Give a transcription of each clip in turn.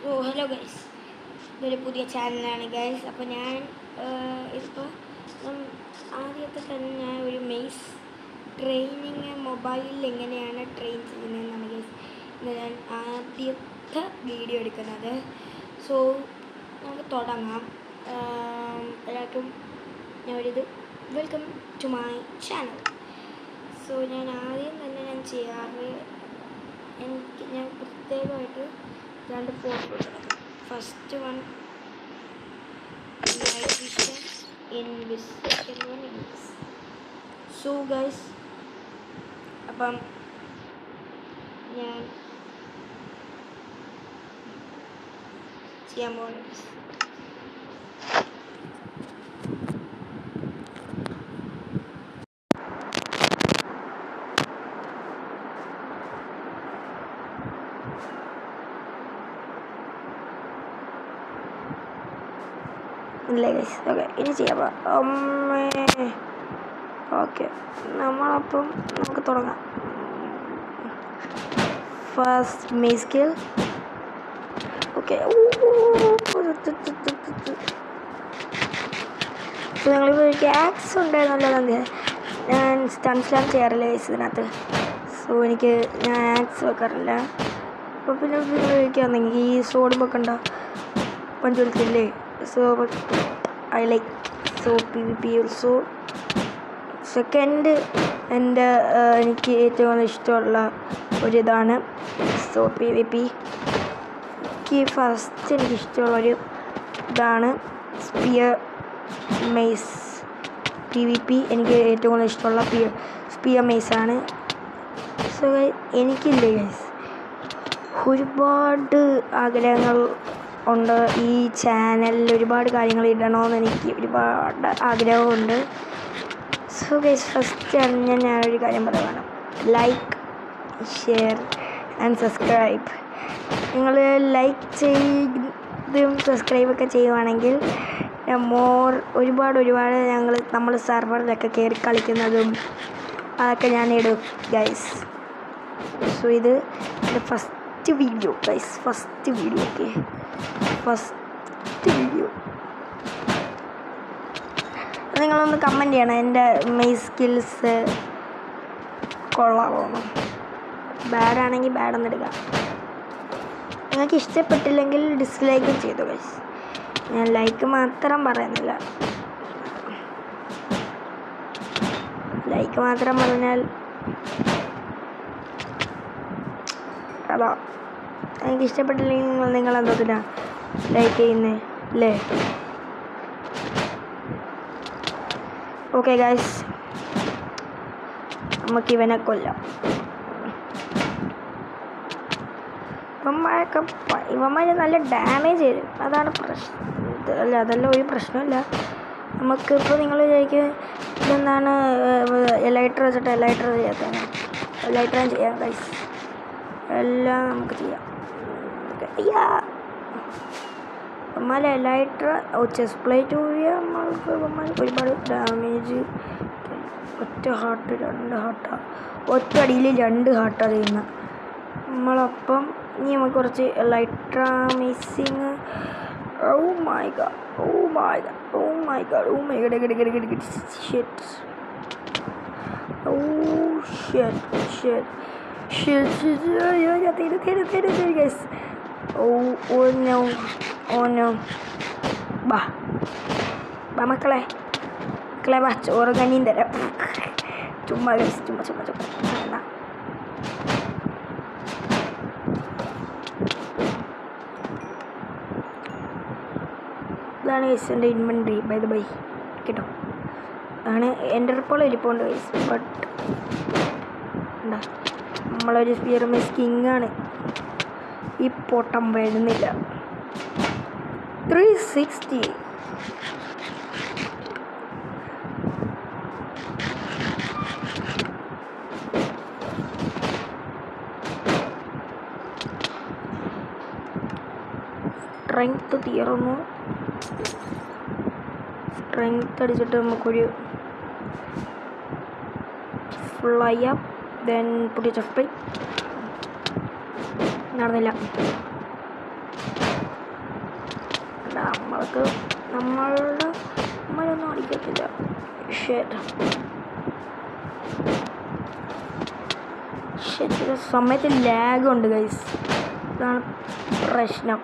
Hello guys, ഇതൊരു പുതിയ ചാനലാണ് ഗൈസ്. അപ്പോൾ ഞാൻ ഇതിപ്പോൾ ആദ്യത്തെ തന്നെ ഞാൻ ഒരു മെയ്സ് ട്രെയിനിങ് മൊബൈലിൽ എങ്ങനെയാണ് ട്രെയിൻ ചെയ്യുന്നതെന്നാണ് ഗൈസ് ഇന്ന് ഞാൻ ആദ്യത്തെ വീഡിയോ എടുക്കുന്നത്. സോ നമുക്ക് തുടങ്ങാം. എല്ലാവർക്കും ഞാനൊരിത് welcome to my channel. So ഞാൻ ആദ്യം തന്നെ ഞാൻ ചെയ്യാറ് ഞാൻ പ്രത്യേകമായിട്ട് രണ്ട് ഫോട്ടോ എടുക്കണം. First one night vision Invis, second one Invis. So guys, അപ്പം ഞാൻ ചെയ്യാൻ പോകുന്നത് ഇല്ലേ ഗൈസ്. ഓക്കെ, ഇനി ചെയ്യാം. ഓക്കെ, നമ്മളപ്പം നമുക്ക് തുടങ്ങാം. First maze skill. ഓക്കെ, നിങ്ങളിപ്പോൾ എനിക്ക് ആക്സ് ഉണ്ടായിരുന്നല്ലോ നന്ദി. ഞാൻ സ്റ്റൺസ്ലാം ചെയ്യാറില്ല ഗൈസ് ഇതിനകത്ത്. സോ ഞാൻ ആക്സ് വെക്കാറില്ല. അപ്പോൾ പിന്നെ നിങ്ങൾ ചോദിക്കുകയാണെങ്കിൽ ഈ സോഡും വെക്കണ്ട പഞ്ചുവൽക്കില്ലേ. So I like PvP also. Second എനിക്ക് ഏറ്റവും ഇഷ്ടമുള്ള ഒരിതാണ് PvP. ഫസ്റ്റ് എനിക്കിഷ്ടമുള്ളൊരു ഇതാണ് സ്പിയർ മെയ്സ് PvP. എനിക്ക് ഏറ്റവും കൂടുതൽ ഇഷ്ടമുള്ള സ്പിയർ മെയ്സാണ്. സോ എനിക്കില്ലേ ഗൈസ്, ഒരുപാട് ആഗ്രഹങ്ങൾ ഉണ്ട്. ഈ ചാനലിൽ ഒരുപാട് കാര്യങ്ങൾ ഇടണമെന്ന് എനിക്ക് ഒരുപാട് ആഗ്രഹമുണ്ട്. സോ ഗൈസ്, ഫസ്റ്റ് ഞാനൊരു കാര്യം പറയുകയാണ്. Like, share and subscribe. നിങ്ങൾ ലൈക്ക് ചെയ്തും സബ്സ്ക്രൈബൊക്കെ ചെയ്യുവാണെങ്കിൽ ഒരുപാട് നമ്മൾ സെർവറിലൊക്കെ കയറി കളിക്കുന്നതും അതൊക്കെ ഞാൻ ഇടും ഗൈസ്. സോ ഇത് എൻ്റെ first video guys, first video. Okay, first video. നിങ്ങളൊന്ന് കമൻറ്റ് ചെയ്യണം എൻ്റെ മെയ്സ് സ്കിൽസ് കൊള്ളാമോ. ബാഡാണെങ്കിൽ ബാഡൊന്നും എടുക്കാം. നിങ്ങൾക്ക് ഇഷ്ടപ്പെട്ടില്ലെങ്കിൽ ഡിസ്ലൈക്കും ചെയ്തു ഗൈസ്. ഞാൻ ലൈക്ക് മാത്രം പറയുന്നില്ല. ലൈക്ക് മാത്രം പറഞ്ഞാൽ അതാ, എനിക്ക് ഇഷ്ടപ്പെട്ടില്ലെങ്കിൽ നിങ്ങൾ എന്തോത്തിനാ ലൈക്ക് ചെയ്യുന്നേ അല്ലേ. ഓക്കെ ഗൈസ്, നമുക്ക് ഇവനെ കൊല്ലാം. ഇവന്മാർ നല്ല ഡാമേജ് തരും, അതാണ് പ്രശ്നം. അതെല്ലാം ഒരു പ്രശ്നമില്ല. നമുക്കിപ്പോൾ നിങ്ങൾ വിചാരിക്കും ഇതെന്താണ് എലൈറ്റർ വെച്ചിട്ട് എലൈറ്റർ ചെയ്യാത്തതാണ്. എലൈറ്റർ ചെയ്യാം ഗൈസ്, എല്ലാം നമുക്ക് ചെയ്യാം. നമ്മൾ എലൈറ്റർ ചെസ്റ്റ് പ്ലേറ്റ് കൂടിയ നമ്മൾക്ക് ഒരുപാട് ഡാമേജ്. ഒറ്റ ഹാർട്ട്, 2 ഹാർട്ടാണ്, ഒറ്റ അടിയിൽ 2 ഹാർട്ടാണ് ചെയ്യുന്നത് നമ്മളപ്പം. ഇനി നമുക്ക് കുറച്ച് എലൈട്ര missing. Oh my God, oh my God, oh my God, oh my God, shit, oh shit. Guys, oh no. ബാ മക്കളെ ബാ, ചോറ് കഞ്ഞിയും തരാം. ചുമ്മാ ഗൈസ്, ചുമ്മാ. ഇതാണ് ഗൈസ് എൻ്റെ ഇൻവെൻട്രി ബൈ ദ ബൈ കേട്ടോ. അതാണ് എൻ്റെ ഇപ്പോൾ ഇരിപ്പുണ്ട് ഗൈസ്. ബട്ട് എന്താ, നമ്മളൊരു സ്പിയർ മെയ്സ് കിങ്ങാണ്. ഈ പൊട്ടം വരുന്നില്ല. 360. സ്ട്രെങ്ത് തീർന്നു. സ്ട്രെങ്ത് അടിച്ചിട്ട് നമുക്കൊരു ഫ്ലൈ അപ്പ്, ദെൻ പുതിയ ചെസ്റ്റ് പ്ലേറ്റ്. നടന്നില്ല. നമ്മളൊന്നും അടിക്കത്തില്ല. ചില സമയത്ത് ലാഗുണ്ട് ഗൈസ്, ഇതാണ് പ്രശ്നം.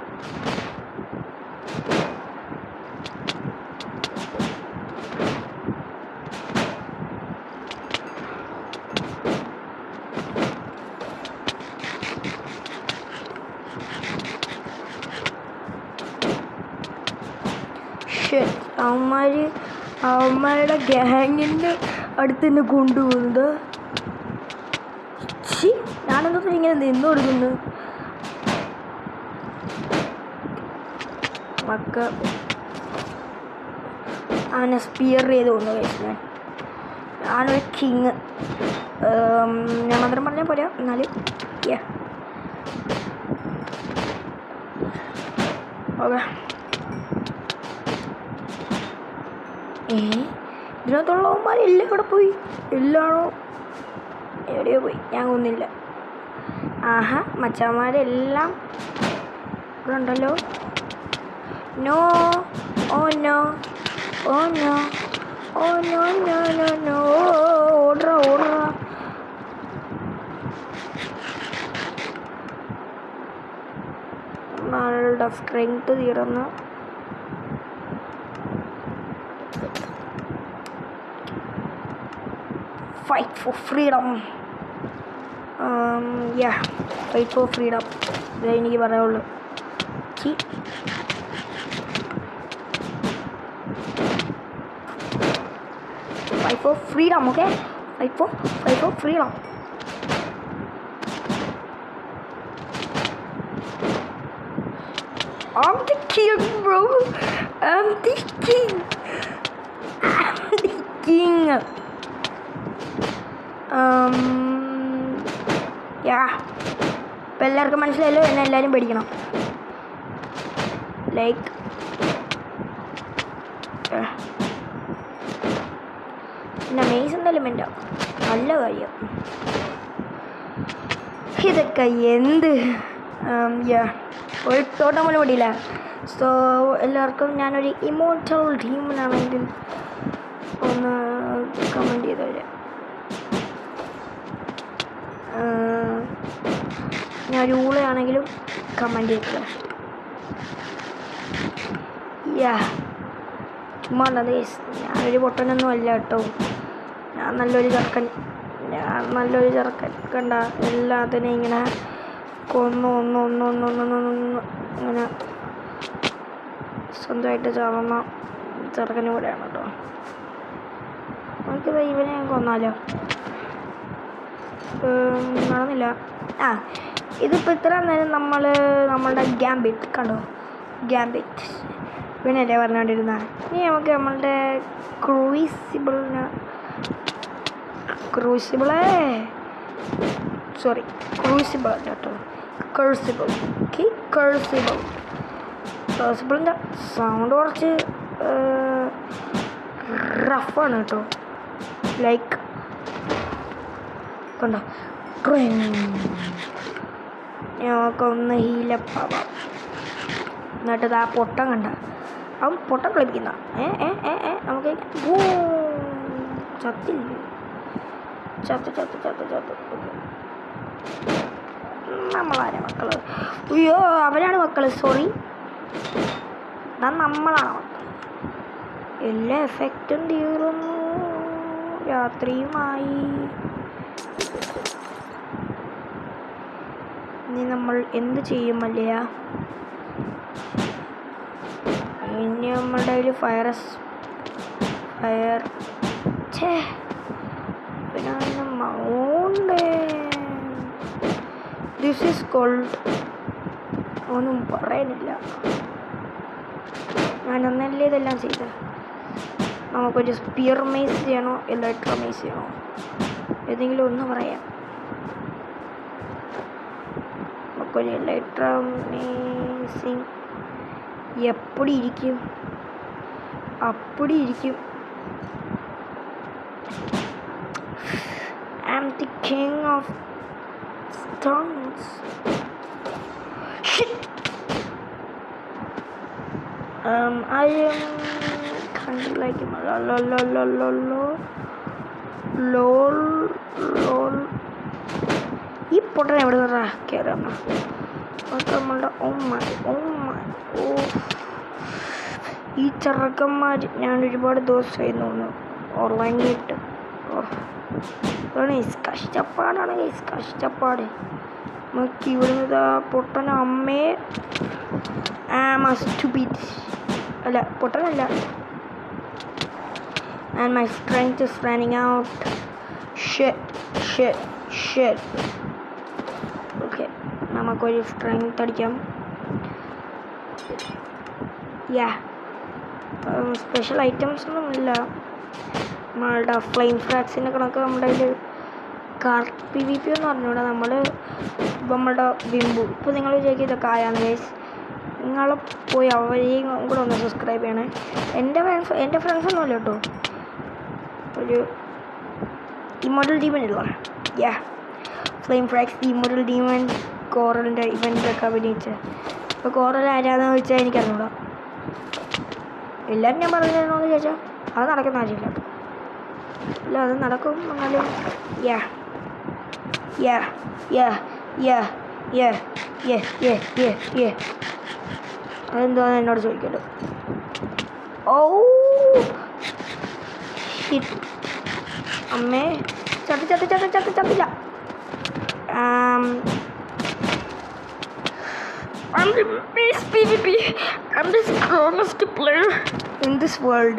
അവന്മാരുടെ ഗ്യാങ്ങിൻ്റെ അടുത്ത് തന്നെ കൊണ്ടുപോകുന്നത്. ഞാനെന്താ ഇങ്ങനെ നിന്ന് കൊടുക്കുന്നു. അവനെ സ്പിയർ ചെയ്ത് കൊണ്ടുപോയി. ഞാനൊരു കിങ്. ഞാൻ മാത്രം പറഞ്ഞാൽ പോരാ, എന്നാലും ഓക്കെ. ഇതിനകത്തുള്ളവന്മാരെല്ലാം ഇവിടെ പോയി. എല്ലാണോ എവിടെയോ പോയി, ഞാൻ കൊന്നില്ല. ആഹാ, മച്ചന്മാരെല്ലാം ഇവിടെ ഉണ്ടല്ലോ. No, oh no, oh no, oh no no no no, ഓടറ. നമ്മളുടെ സ്ട്രെങ്ത് തീർന്ന്. Fight for freedom. Fight for freedom. ഇതേ എനിക്ക് പറയാനുള്ളൂ. Fight for freedom, okay? Fight for freedom. I'm the king, bro. I'm the king. ഇപ്പം എല്ലാവർക്കും മനസ്സിലായല്ലോ, എന്നെ എല്ലാവരും പേടിക്കണം. ലൈക്ക് പിന്നെ അമേസിൻ്റെ എലിമെൻ്റ് നല്ല കാര്യം. ഇതൊക്കെ എന്ത് ഒരു തോട്ടം പോലും പേടിയില്ല. സോ എല്ലാവർക്കും ഞാനൊരു ഇമോർട്ടൽ ടീമിനാണെങ്കിൽ ഒന്ന് കമൻറ്റ് ചെയ്ത് തരാം. ഞാൻ ഊളയാണെങ്കിലും കമൻറ്റ് ചെയ്തില്ല. ചുമ്മാ ഞാനൊരു പൊട്ടനൊന്നും അല്ല കേട്ടോ. ഞാൻ നല്ലൊരു ചെറുക്കൻ കണ്ട എല്ലാത്തിനും ഇങ്ങനെ ഇങ്ങനെ സ്വന്തമായിട്ട് ചാവുന്ന ചെറുക്കനും കൂടെയാണ് കേട്ടോ. നമുക്കിത് ഇവനെ കൊന്നാലോ? നടന്നില്ല. ഇതിപ്പോൾ ഇത്ര നേരം നമ്മളുടെ ഗ്യാമ്പിറ്റ് കണ്ടോ, ഗ്യാമ്പിറ്റ് ഇവനല്ലേ പറഞ്ഞുകൊണ്ടിരുന്ന. ഇനി നമുക്ക് നമ്മളുടെ ക്രൂസിബിൾ കേട്ടോ, ക്രൂസിബിളിൻ്റെ സൗണ്ട് കുറച്ച് റഫാണ് കേട്ടോ. ലൈക്ക് കണ്ടോ, നമുക്കൊന്ന് ഹീലപ്പാവാം. എന്നിട്ട് ആ പൊട്ടം കണ്ട, അവൻ പൊട്ടം കളിപ്പിക്കുന്ന നമുക്ക് ചത്തില്ലേ, ചത്ത് നമ്മളാരെ മക്കള്? അയ്യോ, അവരാണ് മക്കള്. സോറി, നമ്മളാണ് മക്കൾ. എല്ലാ എഫക്റ്റും തീർന്നു, രാത്രിയുമായി. ഇനി നമ്മൾ എന്ത് ചെയ്യും അല്ലയ? ഇനി നമ്മളുടെ കയ്യിൽ ഫയർ പിന്നെ മൗണ്ട്. ദിസ് ഈസ് കോൾഡ് ഒന്നും പറയാനില്ല. ഞാനൊന്നല്ലേ ഇതെല്ലാം ചെയ്തത്. നമുക്കൊരു സ്പിയർ മേസ് ചെയ്യണോ ഇലക്ട്രോ മേസ് ചെയ്യണോ? ഏതെങ്കിലും ഒന്ന് പറയാം. നമുക്കൊരു ഇലക്ട്രോ മേസിങ് എപ്പടി ഇരിക്കും, അപ്പടി ഇരിക്കും. I am the king of stones. Shit. I am kind of like him. Lol. ഈ പൊട്ടൻ എവിടെ നിന്നാ കയറാമ നമ്മളുടെ ഓ ഈ ചെറുക്കന്മാർ ഞാൻ ഒരുപാട് ദിവസമായി തോന്നുന്നു ഉറങ്ങിയിട്ട് കഷ്ടപ്പാടാണ് കഷ്ടപ്പാട് നമുക്ക് ഇവിടുന്ന് പൊട്ടൻ അമ്മയെ അല്ല പൊട്ടനല്ല and my strength is running out. Shit. Okay, നമുക്കൊരു സ്ട്രെങ്ത് അടിക്കാം. സ്പെഷ്യൽ ഐറ്റംസ് ഒന്നും ഇല്ല. നമ്മളുടെ ഫ്ലെയിം ഫ്രാക്സിൻ്റെ കണക്ക് നമ്മുടെ കയ്യിൽ PvP എന്ന് പറഞ്ഞൂടെ. നമ്മളുടെ ബിംബു ഇപ്പോൾ നിങ്ങൾ വിചാരിക്കും ഇതൊക്കെ ആയാണ് ഗൈസ്. നിങ്ങൾ പോയി അവരെയും കൂടെ ഒന്ന് സബ്സ്ക്രൈബ് ചെയ്യണേ. എൻ്റെ ഫ്രണ്ട്സൊന്നുമില്ല കേട്ടോ. ഒരു ഇമോർട്ടൽ ഡീമൺ ഇല്ല ഫ്ലെയിം ഫ്രാക്സ് ഇമോർട്ടൽ ഡീമൺ കോറലിൻ്റെ ഇവൻ്റൊക്കെ അഭിനയിച്ച്. ഇപ്പോൾ കോറൽ ആരാന്ന് ചോദിച്ചാൽ എനിക്കറിഞ്ഞൂടാ. എല്ലാവരും ഞാൻ പറഞ്ഞിരുന്നോന്ന് ചോദിച്ചാൽ അത് നടക്കുന്ന ആവശ്യമില്ല. ഇല്ല അത് നടക്കും. എന്നാലും അതെന്താന്ന് എന്നോട് ചോദിക്കല്ലോ. അമ്മേ ചത്തില്ല. I'm the best PvP. I'm the strongest player in this world.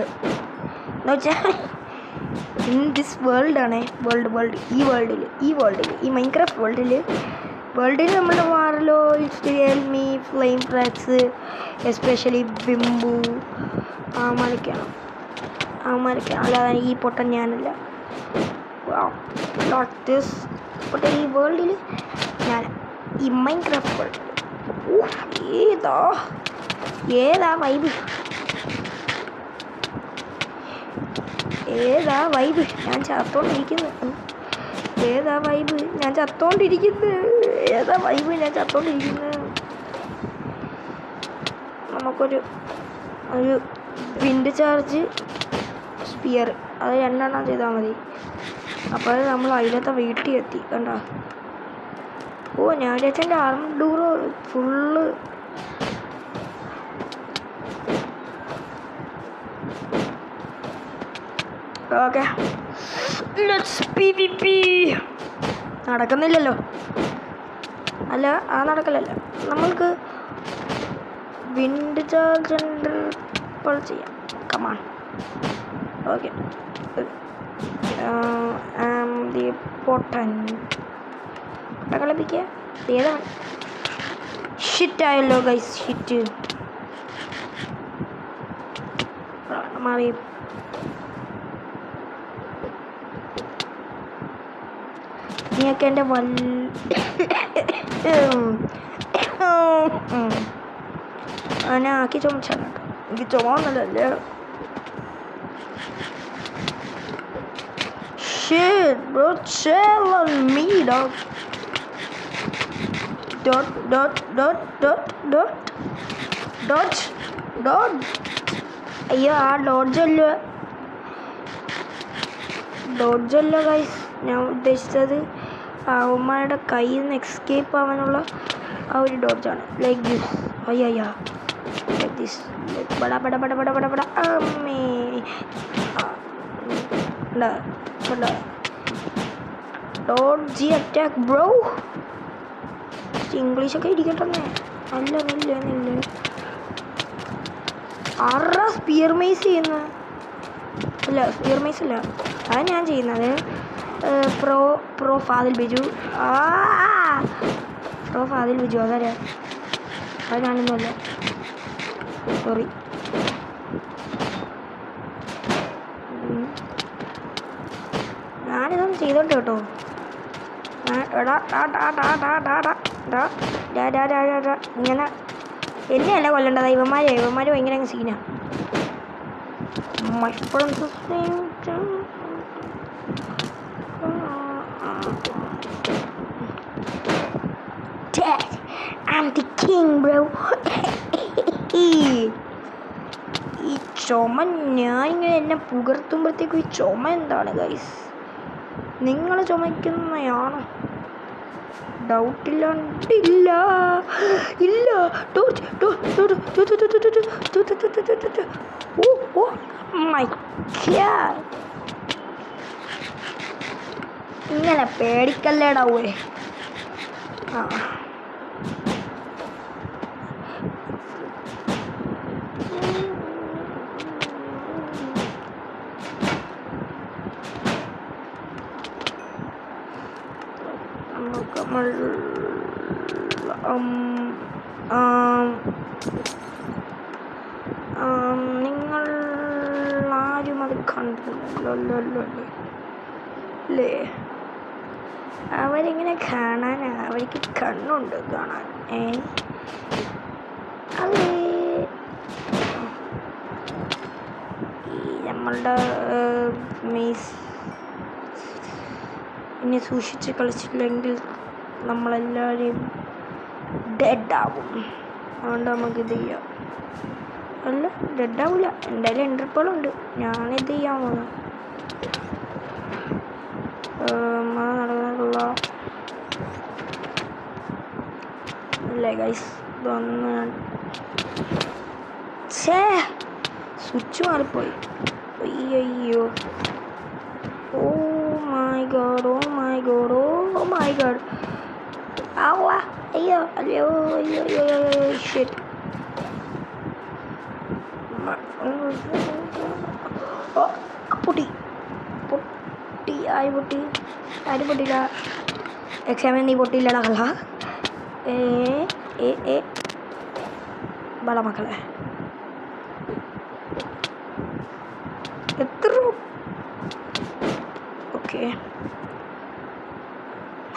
In this world ആണ് ഈ മൈൻക്രാഫ്റ്റ് വേൾഡിൽ നമ്മുടെ മാറലോ റിയൽമി ഫ്ലെയിം ഫ്രാക്സ് എസ്പെഷ്യലി ബിംബു അവന്മാരൊക്കെയാണ്. അല്ലാതെ ഈ പൊട്ടൻ ഞാനല്ല. നോട്ട് ദിസ് പൊട്ടൻ ഈ വേൾഡിൽ ഞാൻ ഈ മൈൻക്രാഫ്റ്റ് വേൾഡിൽ ഏതാ വൈബ് ഞാൻ ചത്തോണ്ടിരിക്കുന്നു. നമുക്കൊരു വിൻഡ് ചാർജ് സ്പിയർ അത് 2 എണ്ണം ചെയ്താൽ മതി. അപ്പോൾ അത് നമ്മൾ അതിലത്തെ വീട്ടിൽ എത്തി കണ്ട. ഞാനച്ഛൻ്റെ ആർമഡൂറോ ഫുള്ള് ഓക്കെ. നടക്കുന്നില്ലല്ലോ. അല്ല നടക്കില്ലല്ലോ. നമ്മൾക്ക് വിൻഡ് ചാർജ് ഇപ്പോൾ ചെയ്യാം. കമാൺ. ഓക്കെ. കളിപ്പിക്കുക ഏതാണ് ഷിറ്റായല്ലോ ഗൈസ്. ഷിറ്റ് മാറി. നീയൊക്കെ എൻ്റെ ഞാൻ ആക്കി ചുമച്ചാണ് കേട്ടോ. എനിക്ക് ചുമന്നല്ലേ. Shit, bro, chill on me, dog. Dodge. അയ്യോ ഡോഡ്ജ് അല്ല ഗൈസ്. ഞാൻ ഉദ്ദേശിച്ചത് അവന്മാരുടെ കയ്യിൽ നിന്ന് എസ്കേപ്പ് ആവാനുള്ള ആ ഒരു ഡോഡ്ജാണ്. Like this. Like this. ബട അമ്മേ ഡോഡ്ജി അറ്റാക്ക് ബ്രോ. ഇംഗ്ലീഷൊക്കെ ഇരിക്കട്ടെ. നല്ല സ്പിയർ മൈസ് ചെയ്യുന്ന സ്പിയർ മൈസ് അല്ല അത് ഞാൻ ചെയ്യുന്നത്. പ്രോ ഫാദിൽ ബിജു അതാരാ? അത് ഞാനൊന്നുമല്ല, സോറി. ഞാനിതൊന്നും ചെയ്തോണ്ട് കേട്ടോ. ഇങ്ങനെ എന്നെയല്ല കൊല്ലേണ്ടത്. ഇവന്മാർ ഭയങ്കര സീനാ. I'm the king, bro. ചുമ ഞാനിങ്ങനെ എന്നെ പുകർത്തുമ്പോഴത്തേക്കും ഈ ചുമ എന്താണ് ഗൈസ്? നിങ്ങൾ ചുമയ്ക്കുന്നയാണോ? ഡൗട്ടില്ലാണ്ടില്ല. ഇല്ല. Oh my God. ഇങ്ങനെ പേടിക്കല്ലേടാവേ. ആ നമ്മൾ നിങ്ങൾ ആരും അത് കണ്ടില്ലല്ലോ അല്ലേ? അവരിങ്ങനെ കാണാനാ, അവർക്ക് കണ്ണുണ്ട് കാണാൻ. അത് ഈ നമ്മളുടെ മീസ് ഇനി സൂക്ഷിച്ച് കളിച്ചില്ലെങ്കിൽ നമ്മളെല്ലാവരെയും ഡെഡാവും. അതുകൊണ്ട് നമുക്കിത് ചെയ്യാം. അല്ല, ഡെഡാവില്ല. എന്തായാലും എൻ്റർപോളുണ്ട്. ഞാനിത് ചെയ്യാൻ പോകുന്നു. നടക്കാനുള്ള അല്ലേ ഗൈസ്? ഇതൊന്ന് സ്വിച്ച് മാറിപ്പോയി. അയ്യോ. Oh my God. ആവാ. അയ്യോ ഷിറ്റ്. ആര് പൊട്ടിയില്ല? എക്സാമിൽ നീ പൊട്ടിയില്ലടാ കള്ള. ബള മക്കളെ എത്ര. ഓക്കെ.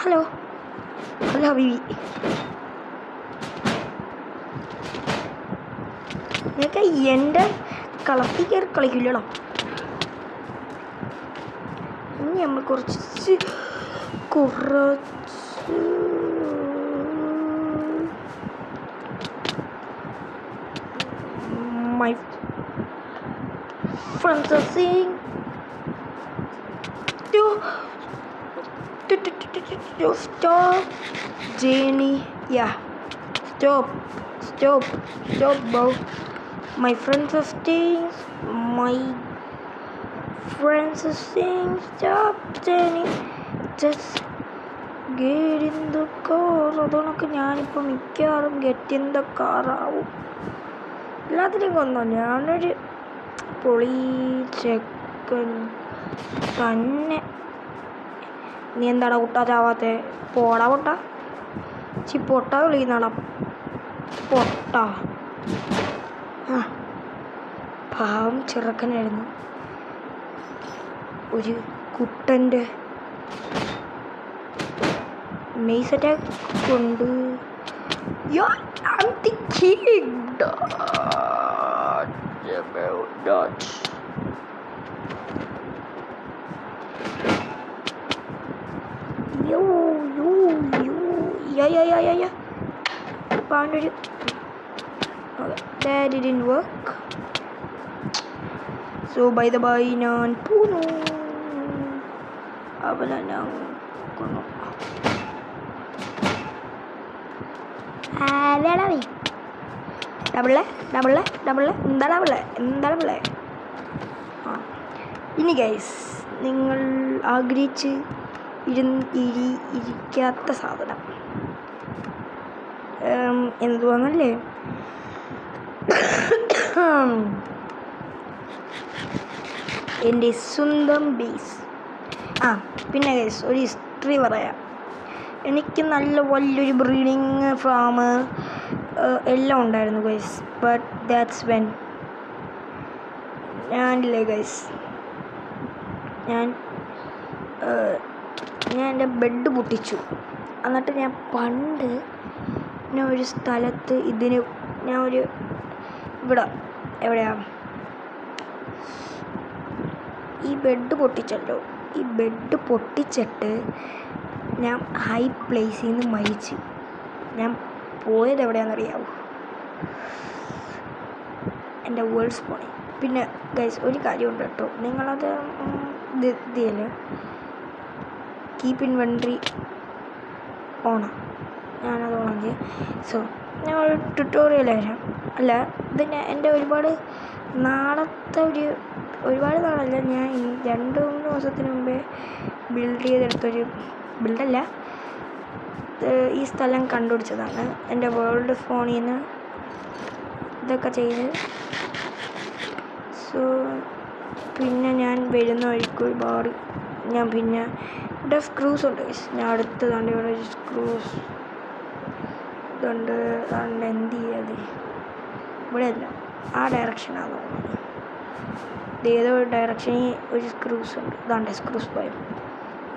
ഹലോ ബീവി. നിനക്ക് എൻ്റെ കളത്തിൽ കയറി കളിക്കില്ലടോ. ഇനി നമ്മൾ കുറച്ച് my friends are saying to stop Jenny. Yeah, stop bro. My friends are saying stop Jenny, just get in the car. അതുകൊണ്ടൊക്കെ ഞാനിപ്പോൾ മിക്കവാറും ഗെറ്റ് ഇൻ ദ കാർ ആവും. എല്ലാത്തിനും കൊന്നോ. ഞാനൊരു പൊളി ചെക്കൻ തന്നെ. നീ എന്താടാ കുട്ടാ ചാവാത്തെ? പോടാ പൊട്ടാ. പൊട്ടാ വിളിക്കുന്നാടാ പൊട്ടാ. പാവം ചെറുക്കനായിരുന്നു. ഒരു കുട്ടൻ്റെ മെയ്സ് അറ്റാക്ക് കൊണ്ട് I'm the king. Dodge. Yo. Yeah. Found it. Okay, that didn't work. So by the by, non puno. Abala nang kuno. Adalavi. Double. എന്താ പിള്ളേ? ഇനി ഗൈസ്, നിങ്ങൾ ആഗ്രഹിച്ച് ഇരിക്കാത്ത സാധനം എന്തുവാന്നല്ലേ? എൻ്റെ സ്വന്തം ബേസ്. പിന്നെ ഗൈസ് ഒരു ഹിസ്റ്ററി പറയാം. എനിക്ക് നല്ല വലിയൊരു ബ്രീഡിങ് ഫാം എല്ലാം ഉണ്ടായിരുന്നു ഗൈസ്. ബട്ട് ദാറ്റ്സ് വെൻ ഞാനില്ലേ ഗൈസ്, ഞാൻ എൻ്റെ ബെഡ് പൊട്ടിച്ചു. എന്നിട്ട് ഞാൻ ഒരു സ്ഥലത്ത് ഇവിടെ എവിടെയാ ഈ ബെഡ് പൊട്ടിച്ചല്ലോ. ഈ ബെഡ് പൊട്ടിച്ചിട്ട് ഞാൻ ഹൈ പ്ലേസിൽ നിന്ന് മരിച്ചു. ഞാൻ പോയത് എവിടെയാണെന്നറിയാവോ? എൻ്റെ വേൾഡ് സ്പോണിൽ. പിന്നെ ഗൈസ് ഒരു കാര്യമുണ്ട് കേട്ടോ, നിങ്ങളത് ഇതിൽ കീപ്പ് ഇൻവെൻട്രി ഓണാണ്, ഞാനത് ഓൺ ചെയ്യും. സോ ഞങ്ങൾ ട്യൂട്ടോറിയൽ വരാം. അല്ല, ഇതിന് എൻ്റെ ഒരുപാട് നാളല്ല, ഞാൻ 2-3 ദിവസത്തിന് മുമ്പേ ബിൽഡ് ചെയ്തെടുത്തൊരു ബിൽഡല്ല, ഈ സ്ഥലം കണ്ടുപിടിച്ചതാണ്. എൻ്റെ വേൾഡ് ഫോണിൽ നിന്ന് ഇതൊക്കെ ചെയ്ത്. സോ പിന്നെ ഞാൻ വരുന്ന വഴിക്ക് ഒരുപാട് പിന്നെ ഇവിടെ സ്ക്രൂസ് ഉണ്ട്. ഞാൻ അടുത്തതാണ്ട് ഇവിടെ ഒരു സ്ക്രൂസ് ഇതുണ്ട്. അതുകൊണ്ട് എന്ത് ചെയ്യാതെ ഇവിടെ അല്ല, ആ ഡയറക്ഷനാണ് തോന്നുന്നത്. ഏതോ ഒരു ഡയറക്ഷനിൽ ഒരു സ്ക്രൂസ് ഉണ്ട്. ഇതാണ്ട് സ്ക്രൂസ് പോയി.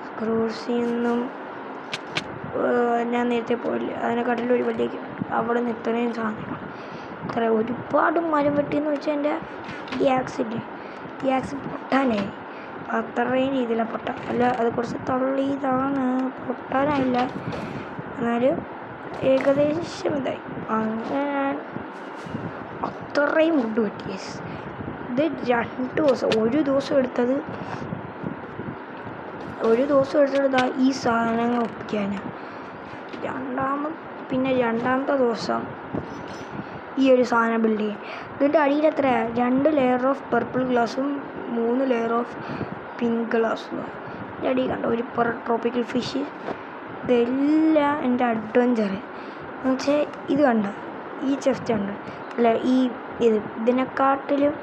സ്ക്രൂസിൽ നിന്നും ഞാൻ നേരത്തെ പോയില്ല, അതിനെക്കാട്ടിലും ഒരു വലിയ അവിടെ നിന്ന് ഇത്രയും സാധനങ്ങൾ, ഇത്ര ഒരുപാട് മരം വെട്ടിയെന്ന് വെച്ചാൽ എൻ്റെ ഈ ആക്സ് പൊട്ടാനായി. അത്രയും രീതിയിലാണ് പൊട്ടാൻ. അല്ല, അത് കുറച്ച് തള്ളിയതാണ്, പൊട്ടാനായില്ല, എന്നാലും ഏകദേശം ഇതായി. അങ്ങനെ ഞാൻ അത്രയും വുഡ് വെട്ടി. ഇത് 2 ദിവസം, ഒരു ദിവസം എടുത്തത് ഈ സാധനങ്ങൾ ഒപ്പിക്കാനാണ്. രണ്ടാമത്തെ ദിവസം ഈ ഒരു സാധനം ബിൽഡ് ചെയ്യും. ഇതിൻ്റെ അടിയിൽ എത്രയാണ്? 2 ലെയർ ഓഫ് പർപ്പിൾ ഗ്ലാസും 3 ലെയർ ഓഫ് പിങ്ക് ഗ്ലാസും. എൻ്റെ അടിയിൽ കണ്ടോ ഒരു ട്രോപ്പിക്കൽ ഫിഷ്. ഇതെല്ലാം എൻ്റെ അഡ്വഞ്ചർ എന്ന് വെച്ചാൽ ഇത് കണ്ട ഈ ചെസ്റ്റ് ഉണ്ട്, അല്ല ഇതിനെക്കാട്ടിലും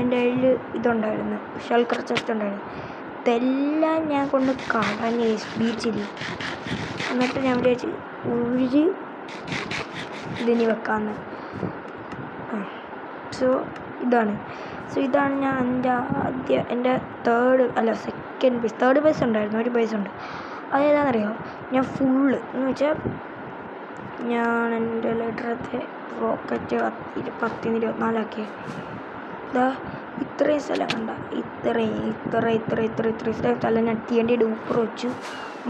എൻ്റെ കയ്യിൽ ഇതുണ്ടായിരുന്നു, ഷെൽക്കർ ചെസ്റ്റ് ഉണ്ടായിരുന്നു. ഇതെല്ലാം ഞാൻ കൊണ്ട് കളഞ്ഞ ബീച്ചിൽ. എന്നിട്ട് ഞാൻ വിചാരിച്ച് ഇതിനി വെക്കാമെന്ന്. സോ ഇതാണ് ഞാൻ എൻ്റെ തേർഡ് ബേസ് ഉണ്ടായിരുന്നു. ഒരു ബേസ് ഉണ്ട്, അതേതാണെന്നറിയോ? ഞാൻ ഫുള്ള് എന്ന് വെച്ചാൽ ഞാൻ എൻ്റെ ലെറ്ററത്തെ റോക്കറ്റ് 10-24 ആക്കി. ഇത്രയും സ്ഥലം കണ്ട, ഇത്രയും സ്ഥലം ഞാൻ TNT ഡൂപ്പർ വെച്ചു,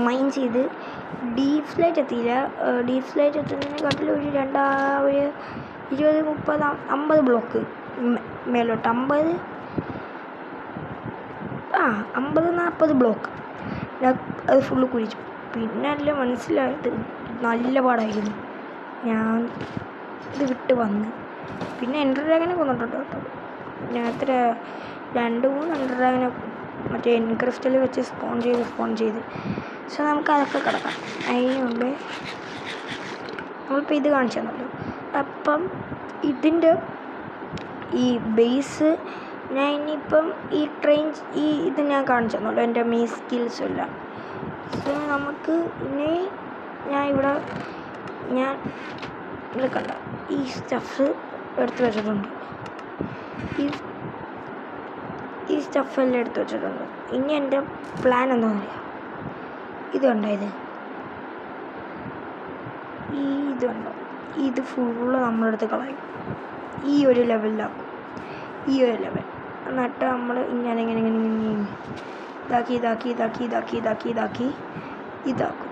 മൈൻ ചെയ്ത്. ഡീപ് സ്ലൈറ്റ് എത്തിയില്ല. ഡീപ് സ്ലൈറ്റ് എത്തുന്നതിനെക്കാട്ടിലും ഒരു 20-30-50 ബ്ലോക്ക് മേലോട്ട്, 50-40 ബ്ലോക്ക് അത് ഫുള്ള് കുഴിച്ചു. പിന്നെ അല്ല മനസ്സിലായത് നല്ല പാടായിരുന്നു. ഞാൻ ഇത് വിട്ട് വന്ന് പിന്നെ എൻഡർ ഡ്രാഗനെ കൊന്നിട്ടുണ്ട് കേട്ടോ. ഞാൻ എത്ര 2-3 എൻഡർ ഡ്രാഗനെ മറ്റേ എൻക്രിസ്റ്റൽ വെച്ച് സ്പോൺ ചെയ്ത്. സോ നമുക്ക് അതൊക്കെ കിടക്കാം. അതിന് മുമ്പേ നമ്മളിപ്പോൾ ഇത് കാണിച്ചു തന്നല്ലോ. അപ്പം ഇതിൻ്റെ ഈ ബേസ് ഞാൻ ഇനിയിപ്പം ഇത് ഞാൻ കാണിച്ചു തന്നല്ലോ, എൻ്റെ മെയിൻ സ്കിൽസ് എല്ലാം. സോ നമുക്ക് ഇനി ഇവിടെ കണ്ട ഈ സ്റ്റഫ് എടുത്ത് വെച്ചിട്ടുണ്ട്. ഈ സ്റ്റഫെല്ലാം എടുത്ത് വെച്ചിട്ടുണ്ട്. ഇനി എൻ്റെ പ്ലാൻ എന്താണെന്ന് അറിയാം? ഇതുണ്ടോ, ഇത് ഫുള്ള് നമ്മളെടുത്ത് കളയും. ഈ ഒരു ലെവലിലാക്കും, എന്നിട്ട് നമ്മൾ ഇങ്ങനെ ഇതാക്കും.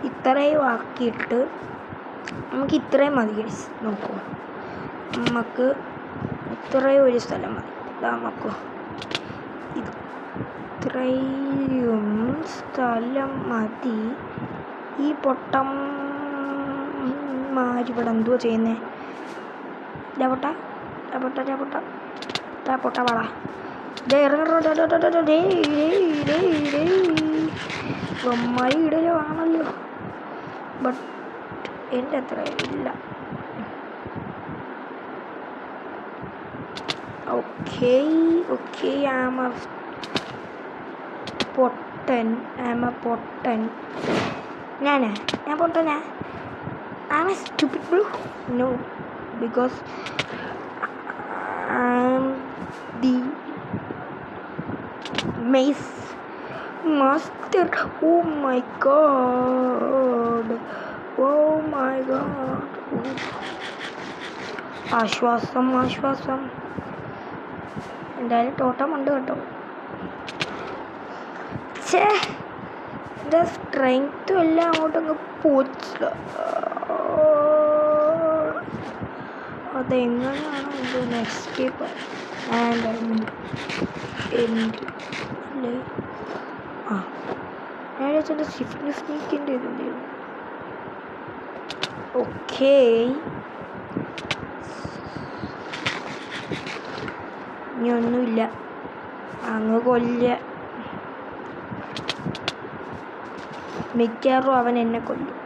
ഇത്രയും ആക്കിയിട്ട് നമുക്ക് ഇത്രയും മതി ഗൈസ്. നോക്കൂ, നമുക്ക് ഇത്രയും ഒരു സ്ഥലം മതി. നോക്കൂ, ഇത്രയും സ്ഥലം മതി. ഈ പൊട്ടന്മാരിവിടെ എന്തുവാ ചെയ്യുന്നേ? പൊട്ട പാടാ അമ്മായി ഇടലാണല്ലോ. ബട്ട് എൻ്റെ അത്ര ഇല്ല. ഓക്കെ I'm a പൊട്ടൻ. ഞാൻ പൊട്ടനാ? I'm a stupid bro. No, because I'm the mace master. Oh my god. ആശ്വാസം. എന്തായാലും ടോട്ടം ഉണ്ട് കേട്ടോ. എൻ്റെ സ്ട്രെങ്ത്തും എല്ലാം അങ്ങോട്ടങ്ങ് പോച്ചില്ല. അതെങ്ങനെയാണോ എന്തോന്ന് എസ്കേപ്പ് ആൻഡ് അല്ലേ? ആ ഞാൻ വെച്ചാൽ ഷിഫ്റ്റ് സ്നീക്കിൻ്റെ ഇതെന്തെങ്കിലും. ഓക്കേ ഇനി ഒന്നുമില്ല, അങ്ങ് കൊല്ല. മിക്കവാറും അവൻ എന്നെ കൊല്ലും.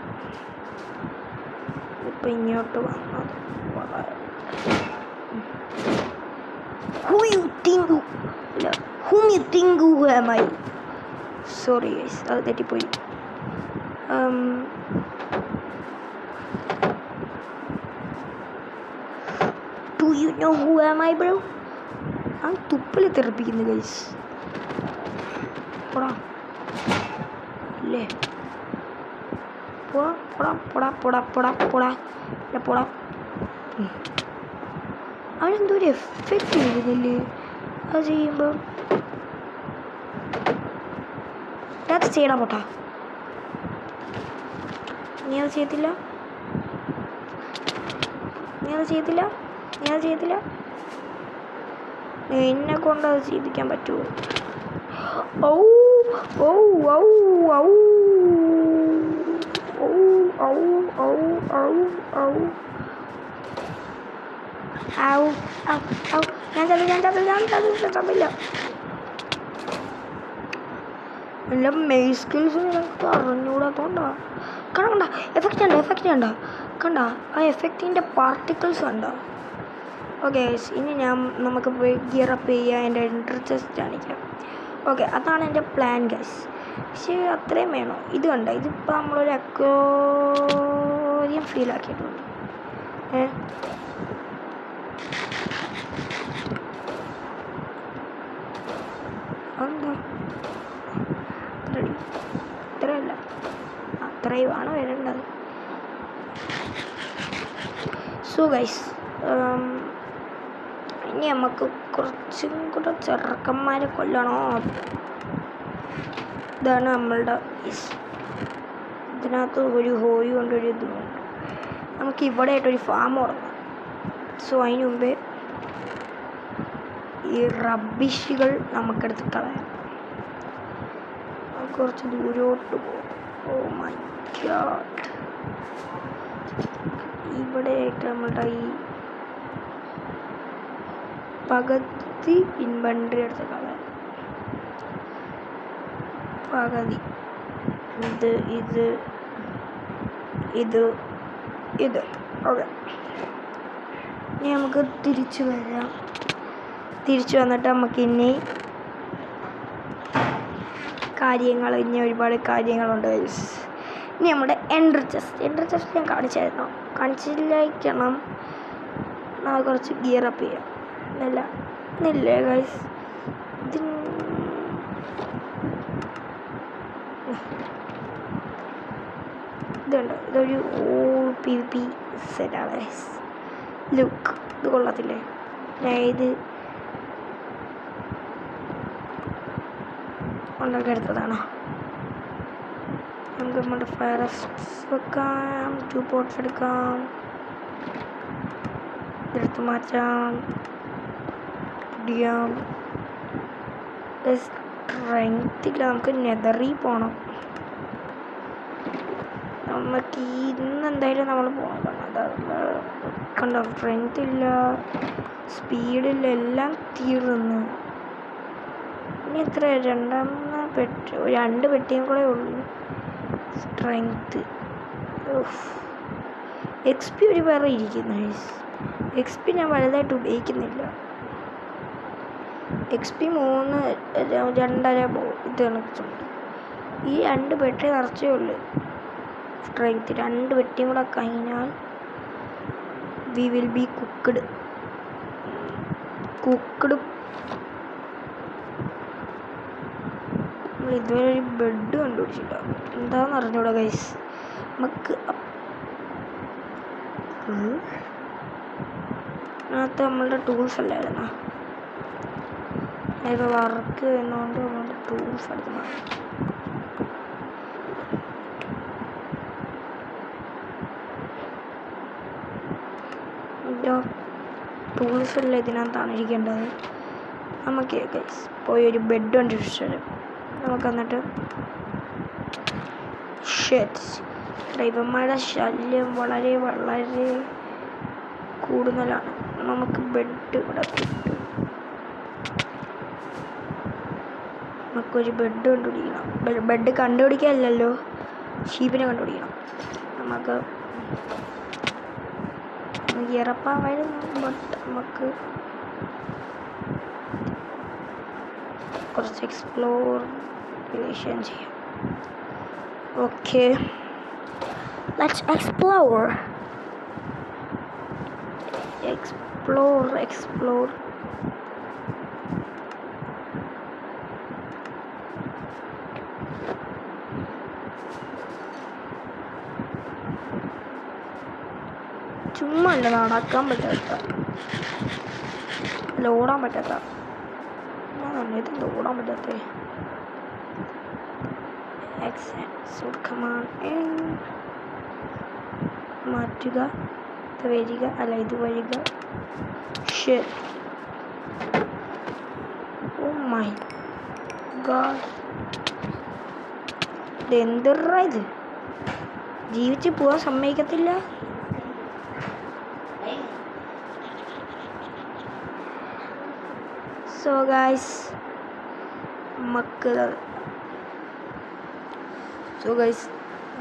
ഇപ്പം ഇങ്ങോട്ട് വന്നത് സോറി ഗൈസ്, അത് തെറ്റിപ്പോയി. Do you know who am I, bro? I'm തുപ്പല് തെറിപ്പിക്കുന്നു ഗൈസ്. പോടാ അല്ലേ, പോടാ പോടാ പോടാ പോടാ പോടാ പോടാ പോടാ. അവനെന്തോ ഒരു എഫക്റ്റ് ചെയ്യുന്നില്ലേ അത് ചെയ്യുമ്പോൾ? അത് ചെയ്യണം പോട്ടാ. നീ അത് ചെയ്യത്തില്ല, നീ അത് ചെയ്യത്തില്ല, നീ അത് ചെയ്യത്തില്ല. എന്നെ കൊണ്ട് അത് ചെയ്യിപ്പിക്കാൻ പറ്റുമോ? ഔ ഔ ഔ ഔ ഔ ഔ ഔ ഔ ഔ ഔ ഔ ഔ. ഞാൻ ചതില്ല. എൻ്റെ മെയ് സ്കിൽസ് നിനക്ക് അറിഞ്ഞുകൂടാത്തോണ്ടാ. കണ്ട എഫക്റ്റ് കണ്ട ആ എഫക്റ്റിൻ്റെ പാർട്ടിക്കിൾസ് കണ്ട. ഓക്കെ ഇനി നമുക്ക് പോയി ഗിയറപ്പ് ചെയ്യുക, എൻ്റെ എൻട്രി ചെസ്റ്റ് കാണിക്കാം. ഓക്കെ അതാണ് എൻ്റെ പ്ലാൻ ഗൈസ്. പക്ഷേ അത്രയും വേണോ? ഇത് കണ്ട, ഇതിപ്പോൾ നമ്മളൊരു അക്വേറിയം ഫീൽ ആക്കിയിട്ടുണ്ട്. എന്താ റെഡി? ഇത്രയല്ല, അത്രയുമാണ് വരേണ്ടത്. സോ ഗൈസ് ഇനി നമുക്ക് കുറച്ചും കൂടെ ചെറുക്കന്മാരെ കൊല്ലണോ? ഇതാണ് നമ്മളുടെ ഇതിനകത്ത് ഒരു ഹോയ് കൊണ്ടൊരു ഇതുണ്ട്. നമുക്ക് ഇവിടെ ആയിട്ടൊരു ഫാം തുടങ്ങാം. സോ അതിന് മുമ്പേ ഈ റബ്ബിഷുകൾ നമുക്കെടുത്ത് കളയാം. കുറച്ച് ദൂരോട്ട് പോകും. ഓ മൈ ഗോഡ്, ഇവിടെ ആയിട്ട് നമ്മളുടെ ഈ പകുതി ഇൻവെൻട്രി എടുത്ത് കളയാം. പകുതി ഇത് ഓക്കെ. ഇനി നമുക്ക് തിരിച്ചു വരാം. തിരിച്ചു വന്നിട്ട് നമുക്കിനി ഇനി ഒരുപാട് കാര്യങ്ങളുണ്ട്. ഇനി നമ്മുടെ എൻട്രി ചെസ്റ്റ് ഞാൻ കാണിച്ചില്ലായിരിക്കണം. നമുക്ക് കുറച്ച് ഗിയറപ്പ് ചെയ്യാം. ഇല്ലേ ഗൈസ്, ഇതുണ്ട്, ഇതൊരു PvP സെറ്റാണ് ഗൈസ്. ലുക്ക് ഇത് കൊള്ളത്തില്ലേ? ഞാൻ ഇത് ഉണ്ടാക്കി എടുത്തതാണ്. നമുക്ക് നമ്മുടെ ഫയർ വെക്കാം, 2 പോട്ട്സ് എടുക്കാം, ഇതെടുത്ത് മാറ്റാം, പിടിക്കാം. സ്ട്രെങ്ത്തില്ല, നമുക്ക് നെതറിൽ പോകണം. നമുക്ക് ഇന്ന് എന്തായാലും നമ്മൾ പോകണം. കണ്ടോ, സ്ട്രെങ്ത് ഇല്ല, സ്പീഡില്ല, എല്ലാം തീർന്നു. ഇനി എത്ര 2 പെട്ടിയും കൂടെ ഉള്ളു. സ്ട്രെങ്ത് XP ഒരു വേറെ ഇരിക്കുന്നു. XP ഞാൻ വലുതായിട്ട് ഉപയോഗിക്കുന്നില്ല. XP 2.5 ഇത് കണക്കുണ്ട്. ഈ 2 പെട്ടി നിറച്ചേ ഉള്ളു സ്ട്രെങ്ത്. 2 പെട്ടിയും കൂടെ കഴിഞ്ഞാൽ വി വിൽ ബി കുക്ക്ഡ്. ഇതുവരെ ഒരു ബെഡ് കണ്ടുപിടിച്ചില്ല, എന്താണെന്ന് അറിഞ്ഞൂടാ ഗൈസ്. നമുക്ക് അതിനകത്ത് നമ്മളുടെ ടൂൾസ് അല്ലായിരുന്നോ? ഇപ്പോൾ വർക്ക് ചെയ്യുന്നതുകൊണ്ട് നമ്മളുടെ ടൂൾസ് എടുത്ത് മാറ്റി. ടൂൾസ് എല്ലാം ഇതിനകത്താണ് ഇരിക്കേണ്ടത്. നമുക്ക് ഗൈസ് പോയി ഒരു ബെഡ് കണ്ടിട്ട് വരാം. നമുക്ക് എന്നിട്ട് ഇവന്മാരുടെ ശല്യം വളരെ വളരെ കൂടുതലാണ്. നമുക്ക് ബെഡ് ഇവിടെ കിട്ടും. നമുക്കൊരു ബെഡ് കണ്ടുപിടിക്കണം. ബെഡ് കണ്ടുപിടിക്കാനല്ലോ, ഷീപ്പിനെ കണ്ടുപിടിക്കണം. നമുക്ക് ഇറപ്പാൻ വരുന്നു. ബട്ട് നമുക്ക് കുറച്ച് എക്സ്പ്ലോറേഷൻ ചെയ്യാം. Okay, let's explore. ചുമ്മാ അല്ല നടക്കാൻ പറ്റാത്ത, അല്ല ഓടാൻ പറ്റാത്ത, ഇതെന്താ ഓടാൻ പറ്റാത്ത? മാറ്റുക, ഇത് വരിക, അല്ല ഇത് വരിക. ഓ മൈ ഗോഡ്, ഇതെന്തറാ ഇത്? ജീവിച്ച് പോവാൻ സമ്മതിക്കത്തില്ല. സോ ഗൈസ്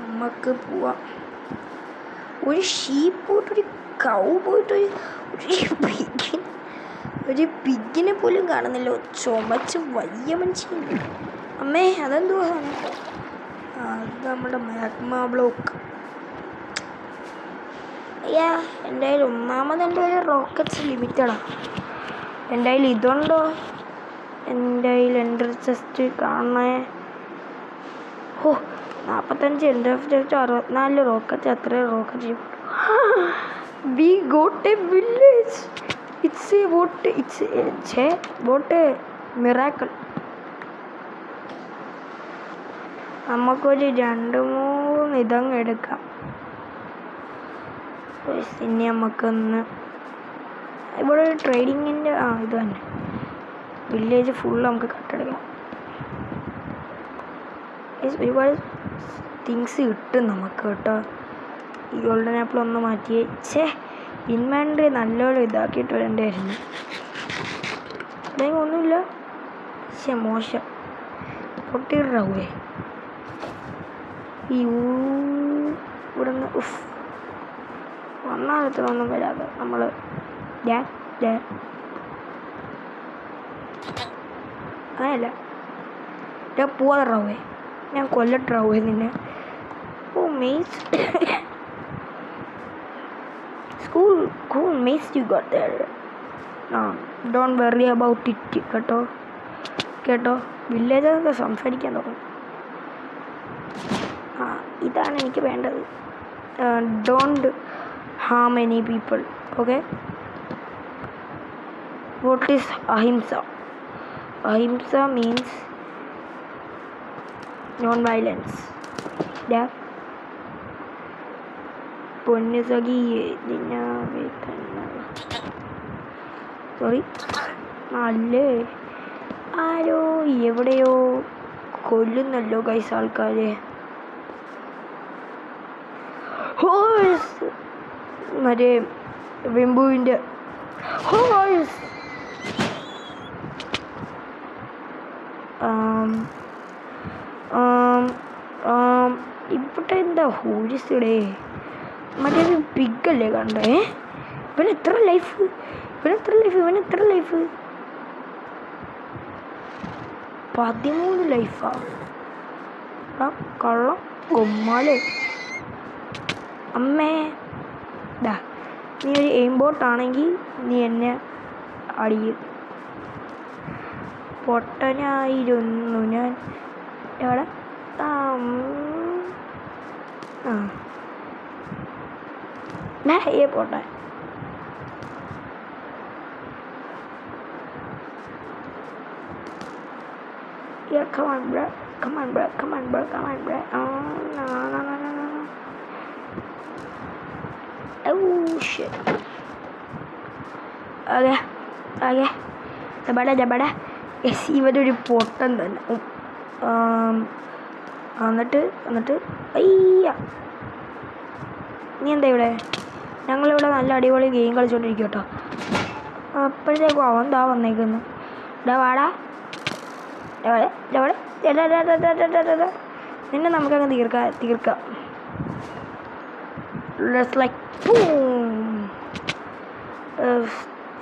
നമുക്ക് പോവാം. ഒരു ഷീപ്പ് പോയിട്ടൊരു കൗ പോയിട്ടൊരു പിഗിനെ പോലും കാണുന്നില്ല. ചുമച്ച് വലിയ മനുഷ്യൻ. അമ്മേ, അതെന്തുവാ? അത് നമ്മുടെ മാഗ്മ ബ്ലോക്ക്. എൻ്റെ കയ്യിൽ ഒന്നാമത് റോക്കറ്റ്സ് ലിമിറ്റഡാണ്. എൻ്റെ കയ്യിൽ ഇതുണ്ടോ? എൻ്റെ കയ്യിൽ എൻഡർ ചെസ്റ്റ് കാണണേ. 45 എൻഡർ ചെസ്റ്റ്, 64 റോക്കറ്റ്. അത്രയും rocket. We got A village. What A miracle. നമുക്കൊരു 2-3 ഇതങ്ങ് എടുക്കാം. ഇനി നമുക്കൊന്ന് ഇവിടെ ഒരു ട്രേഡിങ്ങിൻ്റെ ഇത് തന്നെ. വില്ലേജ് ഫുള്ള് നമുക്ക് കട്ടെടുക്കാം. ഒരുപാട് തിങ്സ് കിട്ടും നമുക്ക് കേട്ടോ. ഈ ഗോൾഡൻ ആപ്പിൾ ഒന്ന് മാറ്റിയേ. ഇൻവെൻട്രി നല്ലോണം ഇതാക്കിയിട്ട് വരണ്ടായിരുന്നു. അല്ലെങ്കിൽ ഒന്നുമില്ല. മോശം പൊട്ടിയിടാവേ. ഇവിടെ നിന്ന് വന്നാലത്തൊന്നും വരാതെ നമ്മൾ അങ്ങനെയല്ല. ഞാൻ പോവാറാവേ, ഞാൻ കൊല്ലട്ടാവേ നിന്നെ. ഓ maze, cool mace you got there. Don't worry about it. കേട്ടോ വില്ലേജൊക്കെ സംസാരിക്കാൻ തുടങ്ങും. ഇതാണ് എനിക്ക് വേണ്ടത്. Don't harm any people. Okay, what is ahimsa? Ahimsa means non-violence. പൊന്നു സഖിയേ, സോറി. അല്ലേ, ആരോ എവിടെയോ കൊല്ലുന്നല്ലോ ഗൈസ് ആൾക്കാരെ. മറ്റേ വെമ്പുവിൻ്റെ ഹോഴ്സ്. ഇവിടെ എന്താ ഹോഴ്സിടെ? മറ്റേ പിഗല്ലേ കണ്ടേ? ഇവനെത്ര ലൈഫ്? 13 ലൈഫാ. കള്ളം കൊമ്മാലേ. അമ്മേ, നീ ഒരു എയിംബോട്ടാണെങ്കിൽ നീ എന്നെ അടിയും. പൊട്ടനായിരുന്നു ഞാൻ. എവിടെ? പൊട്ടൻ. Come on, bro. No. Oh shit. Okay okay ഡബട യെസ് ഇവരൊരു പൊട്ടൻ തന്നെ. എന്നിട്ട് അയ്യ നീ എന്താ ഇവിടെ? ഞങ്ങളിവിടെ നല്ല അടിപൊളി ഗെയിം കളിച്ചുകൊണ്ടിരിക്കും കേട്ടോ. അപ്പോഴത്തേക്കും അവൻ എന്താ വന്നേക്കുന്നു. വാടാ നിന്നെ നമുക്കങ്ങ് തീർക്കാം.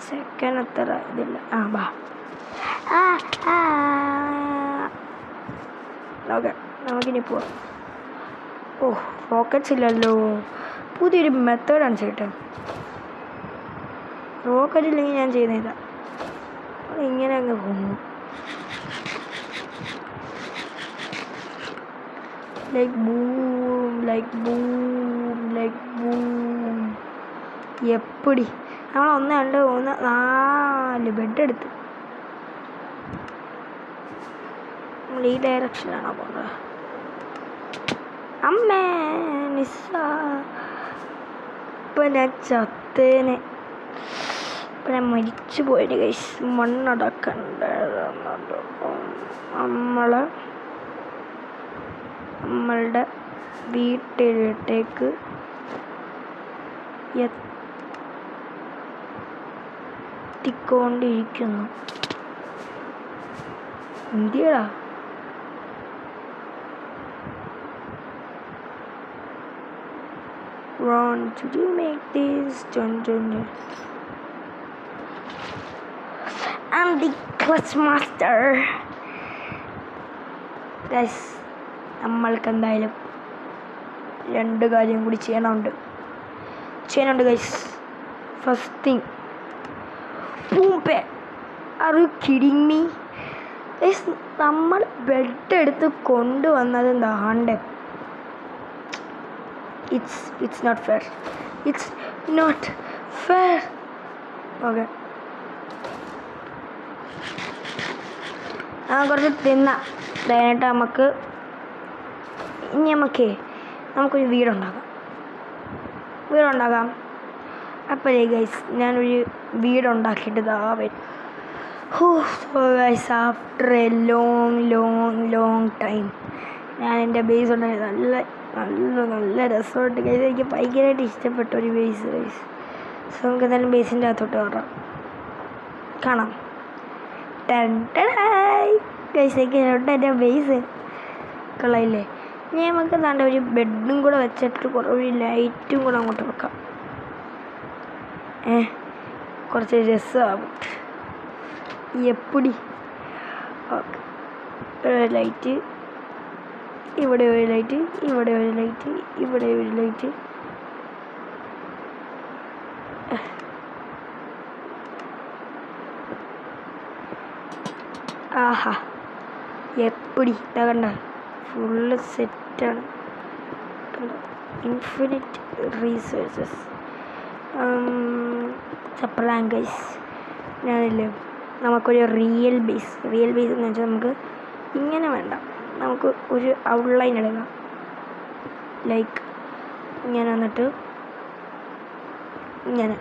സെക്കൻഡ് അത്ര ഇതില്ല. ബാ ഓക്കെ നമുക്കിനി പോവാം. റോക്കറ്റ്സ് ഇല്ലല്ലോ. പുതിയൊരു മെത്തേഡാണ് ചേട്ടാ. റോക്കറ്റ് ഇല്ലെങ്കിൽ ഞാൻ ചെയ്യുന്നില്ല. ഇങ്ങനെ അങ്ങ് പോകുന്നു. Like boom. എപ്പടി നമ്മൾ 1 2 3 4 ബെഡ് എടുത്ത് നമ്മൾ ഈ ഡയറക്ഷനിലാണോ പോകുന്നത്? അമ്മേ നിസ്സ ഇപ്പം ഞാൻ ചത്തേനെ. ഇപ്പം ഞാൻ മരിച്ചു പോയിട്ട് ഗൈസ്. മണ്ണടക്കണ്ടായിരുന്നത് നമ്മളുടെ വീട്ടിലേക്ക് എത്തിക്കൊണ്ടിരിക്കുന്നു. എന്തിയടാ Ron, did you make this? I'm the class master. Guys, നമ്മൾക്ക് എന്തായാലും 2 കാര്യം കൂടി ചെയ്യണമുണ്ട് ഗൈസ്. ഫസ്റ്റ് തിങ് പൂമ്പേ. Are you kidding me? Guys നമ്മൾ ബെഡ് എടുത്ത് കൊണ്ടുവന്നത് എന്താണ്ട്. It's not fair. ഓക്കെ കുറച്ച് തിന്നാം. കഴിഞ്ഞിട്ട് നമുക്കൊരു വീടുണ്ടാക്കാം. അപ്പോഴേ ഗൈസ് ഞാനൊരു വീടുണ്ടാക്കിയിട്ട് വരും. Guys after A long time ഞാൻ എൻ്റെ ബേസ് ഉണ്ടായി. നല്ല രസമുണ്ട് ഗൈസ്. എനിക്ക് ഭയങ്കരമായിട്ട് ഇഷ്ടപ്പെട്ട ഒരു ബേസ് ഗൈസ്. സോ നമുക്ക് എന്തായാലും ബേസിൻ്റെ അകത്തോട്ട് കാണാം. ഗൈസ് എനിക്കുണ്ട് എൻ്റെ ബേസ് കൊള്ളയില്ലേ. ഇനി നമുക്ക് എന്താണ്ട് ഒരു ബെഡും കൂടെ വെച്ചിട്ട് ഒരു ലൈറ്റും കൂടെ അങ്ങോട്ട് വെക്കാം. കുറച്ച് രസമാകും. എപ്പടി ഓക്കെ. ലൈറ്റ് ഇവിടെ ഒരു ലൈറ്റ്, ഇവിടെ ഒരു ലൈറ്റ്, ഇവിടെ ഒരു ലൈറ്റ്. ആഹാ എപ്പടി ഇതാ കണ്ട ഫുള്ള് സെറ്റാണ്. ഇൻഫിനിറ്റ് റീസോഴ്സസ് സപ്രാങ്കൈസ്. ഞാനില്ലേ നമുക്കൊരു റിയൽ ബേസ് എന്ന് വെച്ചാൽ നമുക്ക് ഇങ്ങനെ വേണ്ട. നമുക്ക് ഒരു ഔട്ട്ലൈൻ എടുക്കാം. ലൈക്ക് ഇങ്ങനെ വന്നിട്ട് ഇങ്ങനെ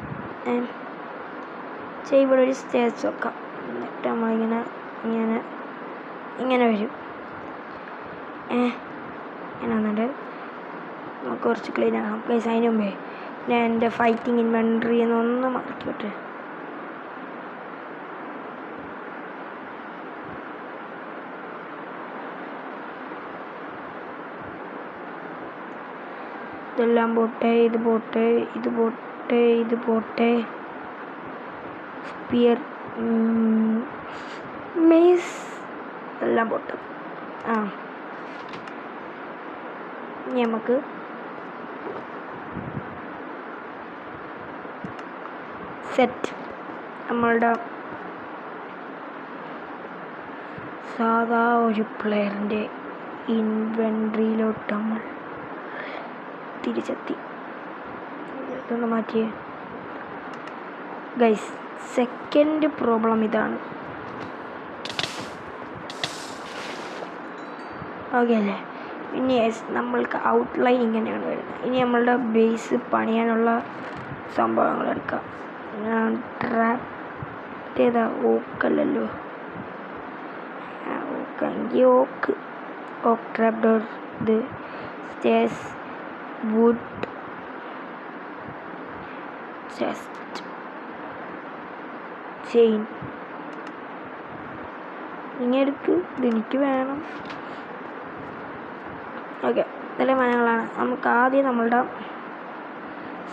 ഇവിടെ ഒരു സ്റ്റേജ് വെക്കാം. എന്നിട്ട് നമ്മളിങ്ങനെ വരും. ഇങ്ങനെ വന്നിട്ട് നമുക്ക് കുറച്ച് ക്ലീൻ ആക്കണം ഗൈസ്. അതിന് മുമ്പേ ഞാൻ എൻ്റെ ഫൈറ്റിംഗ് ഇൻവെൻട്രി എന്നൊന്ന് മാറ്റിക്കോട്ടെ. ഇതെല്ലാം പോട്ടെ, ഇത് പോട്ടെ. സ്പിയർ മേസ് എല്ലാം പോട്ടെ. ഇനി നമുക്ക് സെറ്റ് നമ്മളുടെ സാധാ ഒരു പ്ലെയറിൻ്റെ ഇൻവെൻട്രിയിലോട്ട് നമ്മൾ തിരിച്ചെത്തി. ഇതൊന്ന് മാറ്റിയേ ഗൈസ്. സെക്കൻഡ് പ്രോബ്ലം ഇതാണ്. ഓക്കെ അല്ലേ? ഇനി നമ്മൾക്ക് ഔട്ട്ലൈൻ ഇങ്ങനെയാണ് വരുന്നത്. ഇനി നമ്മളുടെ ബേസ് പണിയാനുള്ള സംഭവങ്ങൾ എടുക്കാം. മറ്റേതാ ഓക്കല്ലല്ലോ, ഓക്കെങ്കിൽ ഓക്ക് ട്രാപ്പ് ഡോർ, ഇത് സ്റ്റേഴ്സ്, വുഡ്, ചെസ്റ്റ്, ചെയിൻ. ഇങ്ങനെ എടുക്ക്, ഇതെനിക്ക് വേണം. ഓക്കെ, ഇതെല്ലാം മരങ്ങളാണ്. നമുക്ക് ആദ്യം നമ്മളുടെ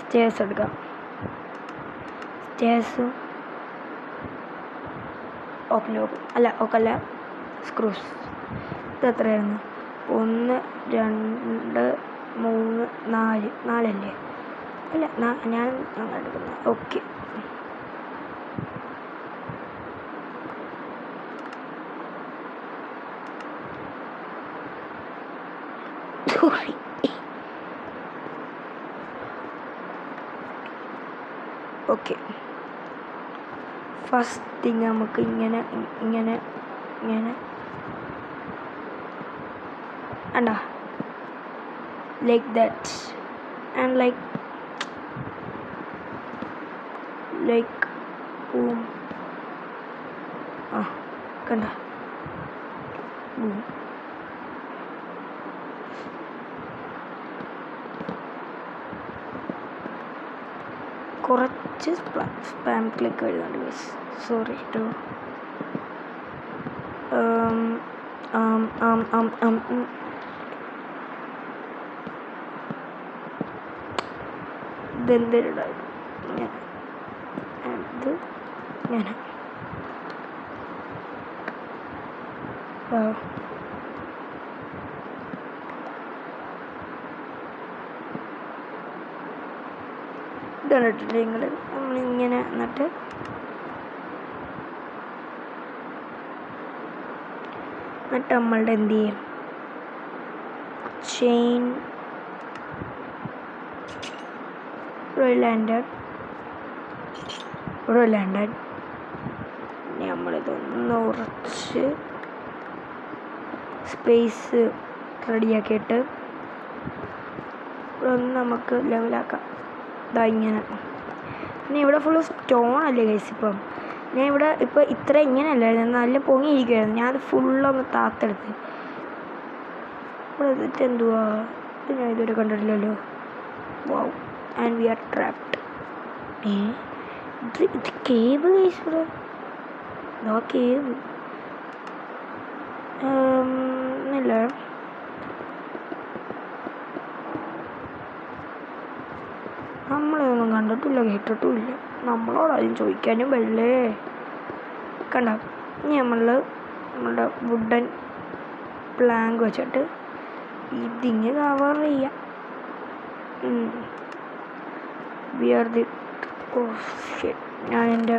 സ്റ്റേഴ്സ് എടുക്കാം. സ്റ്റേഴ്സും ഓക്കല്ല സ്ക്രൂസ്. ഇത് എത്രയായിരുന്നു? 1 2 3 4 4 അല്ല, ഞാൻ അങ്ങനെ എടുക്കുന്നത്. Okay, okay. ഫസ്റ്റ് തിങ് നമുക്ക് ഇങ്ങനെ അണ്ടാ, ലൈക്ക് ദാറ്റ് ആൻഡ് ലൈക്ക് കണ്ട, കുറച്ച് സ്പാം ക്ലിക്ക് വരുന്നുണ്ട്. സോറി കേട്ടോ. ഇതെന്തിനായിരുന്നു ഞാൻ കണ്ടിട്ടില്ല നിങ്ങൾ? നമ്മളിങ്ങനെ എന്നിട്ട് നമ്മളുടെ എന്ത് ചെയ്യും, ചെയിൻ ലാൻഡഡ്. നമ്മളിതൊന്ന് ഉറച്ച് സ്പേസ് റെഡിയാക്കിയിട്ട് ഒന്ന് നമുക്ക് ലെവലാക്കാം. ഇതാ ഇങ്ങനെ. പിന്നെ ഇവിടെ ഫുള്ള് സ്റ്റോൺ അല്ലേ ഗൈസ്? ഞാൻ ഇവിടെ ഇത്ര ഇങ്ങനെയല്ലായിരുന്നു, നല്ല പൊങ്ങിയിരിക്കുമായിരുന്നു. ഞാനത് ഫുള്ളൊന്ന് താത്തെടുത്ത്. ഇവിടെ എന്നിട്ട് എന്തുവാ ഇത്? ഞാൻ ഇതുവരെ കണ്ടിട്ടില്ലല്ലോ. Wow, and we R trapped. ഇത് കേവ് ഗൈസ്. ഇവിടെ ഇതാ കേവ് ഇല്ല. നമ്മളിതൊന്നും കണ്ടിട്ടില്ല, കേട്ടിട്ടുമില്ല. നമ്മളോടാരും ചോദിക്കാനും വരില്ലേ. കണ്ട, ഇനി നമ്മളുടെ വുഡൻ പ്ലാങ്ക് വെച്ചിട്ട് ഇതിങ്ങ് കവർ ചെയ്യാം. ഞാൻ എൻ്റെ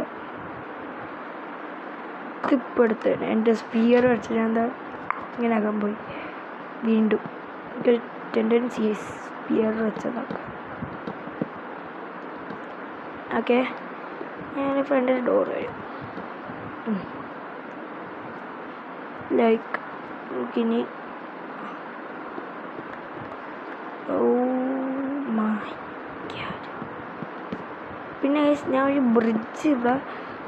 ക്ലിപ്പ് എടുത്ത് എൻ്റെ സ്പിയർ വെച്ചിട്ട് ഞാൻ എന്താ ഇങ്ങനെ ആക്കാൻ പോയി. വീണ്ടും ഒരു ടെൻഡൻസി സ്പിയർ വെച്ചതൊക്കെ. ഓക്കെ, ഞാൻ ഫ്രണ്ടിൽ ഡോർ വരും. ലൈക്ക് നമുക്കിനി പിന്നെ ഞാൻ ഒരു ബ്രിഡ്ജ് ഇവിടെ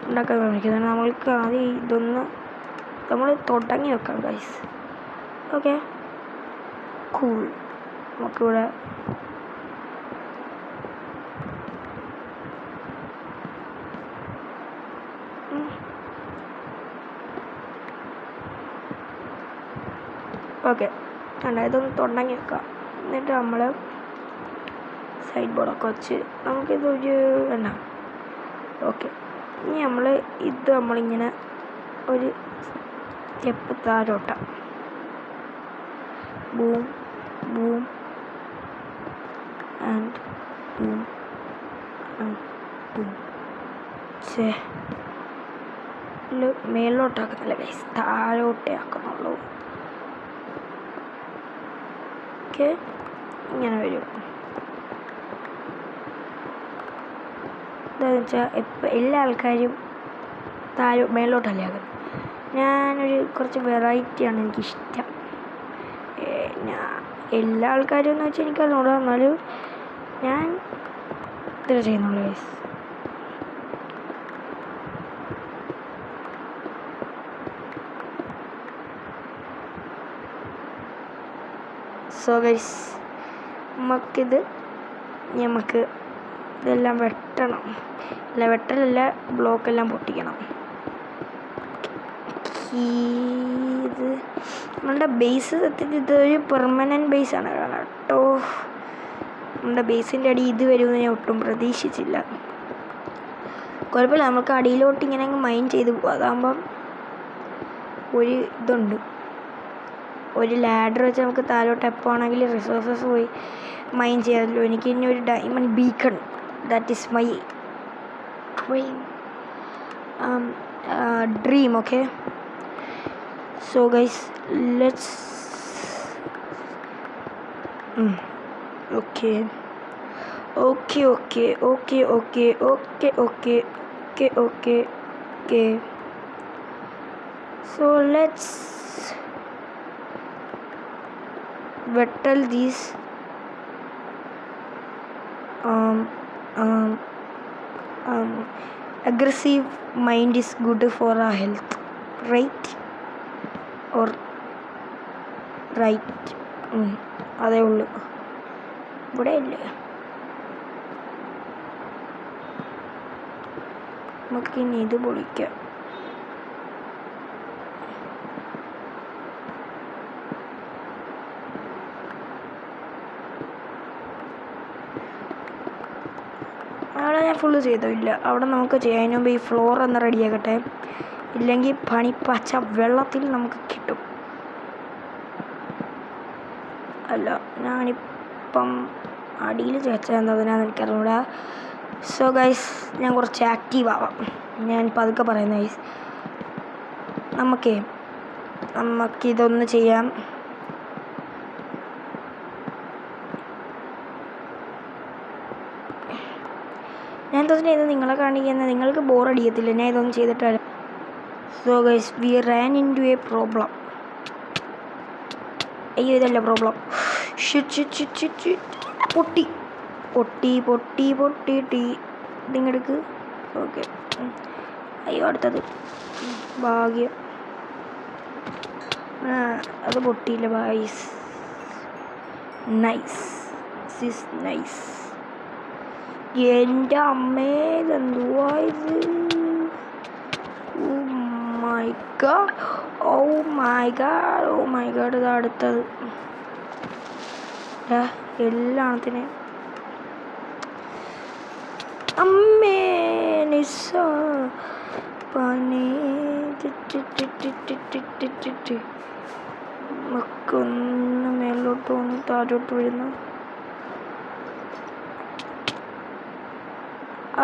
ഉണ്ടാക്കാൻ ശ്രമിക്കുന്നത്. നമ്മൾക്ക് ആദ്യം ഇതൊന്ന് നമ്മൾ തുടങ്ങി വെക്കാം ഗൈസ്. Okay, cool. നമുക്കിവിടെ ഓക്കെ ഇതൊന്ന് തുടങ്ങി വെക്കാം. എന്നിട്ട് നമ്മൾ സൈഡ് ബോർഡൊക്കെ വെച്ച് നമുക്കിതൊരു വേണ്ട. ഓക്കെ, ഇനി നമ്മളിങ്ങനെ ഒരു സ്റ്റെപ്പ് താഴോട്ടാം. Boom boom and boom and boom. മേലോട്ടാക്കുന്നില്ല ഗൈസ്, താഴോട്ടേ ആക്കുന്നുള്ളൂ. ഓക്കെ, ഇങ്ങനെ വരും. എന്താണെന്ന് വെച്ചാൽ എല്ലാ ആൾക്കാരും മേലോട്ടല്ലേ ആക്കുന്നത്. ഞാനൊരു കുറച്ച് വെറൈറ്റിയാണ് എനിക്കിഷ്ടം. എല്ലാ ആൾക്കാരും എന്ന് വെച്ചാൽ എനിക്കറിഞ്ഞൂടാ, എന്നാലും ഞാൻ ഇത്ര ചെയ്യുന്നുള്ളൂ ഗൈസ്. സോ ഗൈസ് നമുക്ക് ഇതെല്ലാം വെട്ടണം. അല്ല വെട്ടലല്ല, ബ്ലോക്കെല്ലാം പൊട്ടിക്കണം. ഇത് നമ്മളുടെ ബേസ് സത്യത്തിൽ ഇതൊരു പെർമനൻറ്റ് ബേസാണ് കേട്ടോ. നമ്മുടെ ബേസിൻ്റെ അടി ഇത് വരുമെന്ന് ഞാൻ ഒട്ടും പ്രതീക്ഷിച്ചില്ല. കുഴപ്പമില്ല, നമുക്ക് അടിയിലോട്ട് ഇങ്ങനെ അങ്ങ് മൈൻ ചെയ്ത് പോകും. അതാകുമ്പം ഒരു ഇതുണ്ട്, ഒരു ലാഡർ വെച്ച് നമുക്ക് താഴോട്ട് എപ്പോൾ ആണെങ്കിലും റിസോഴ്സസ് പോയി മൈൻ ചെയ്യാമല്ലോ. എനിക്ക് ഇനി ഒരു diamond beacon, that is my dream. Okay, so guys let's okay okay okay okay okay okay okay okay okay okay so let's വെട്ടൽ these aggressive mind is good for our health, right? Or right? അതേ ഉള്ളൂ, ഇവിടെ ഇല്ലേ. നമുക്കിനി ഇത് പൊളിക്കാം. അവിടെ ഞാൻ ഫുള്ള് ചെയ്തില്ല, അവിടെ നമുക്ക് ചെയ്യാൻ. അതിന് മുമ്പ് ഈ ഫ്ലോർ ഒന്ന് റെഡിയാക്കട്ടെ, ഇല്ലെങ്കിൽ പണി പച്ച വെള്ളത്തിൽ നമുക്ക് കിട്ടും. അല്ല, ഞാനിപ്പം അടിയിൽ ചേച്ചതെന്നതിനാന്ന് എനിക്കറിഞ്ഞൂടാ. സോ ഗൈസ് ഞാൻ കുറച്ച് ആക്റ്റീവ് ആവാം. ഞാൻ പതുക്കെ പറയുന്ന ഗൈസ്, നമുക്കിതൊന്ന് ചെയ്യാം. ഞാൻ ഇതൊന്നും ചെയ്ത് നിങ്ങളെ കാണിക്കുന്നത് നിങ്ങൾക്ക് ബോറടിക്കത്തില്ല. ഞാൻ ഇതൊന്നും ചെയ്തിട്ട്. So guys we ran into a problem. അയ്യോ, ഇതല്ല പ്രോബ്ലം. പൊട്ടി പൊട്ടി പൊട്ടി പൊട്ടിട്ടി ഇതിങ്ങെടുക്ക്. ഓക്കെ, അയ്യോ അടുത്തത് ഭാഗ്യം, അത് പൊട്ടിയില്ല. ബൈസ് നൈസ്, ദിസ് നൈസ്. എൻ്റെ അമ്മേ, ഇതെന്തുവാ ഇത്? Oh my God, oh my God, oh my God. ഇത് അടുത്തത് എല്ലാത്തിനെ അമ്മേ നിസ്സ പനി നമുക്കൊന്ന് മേലോട്ട് പോകുന്നു, താഴോട്ട് വരുന്നു.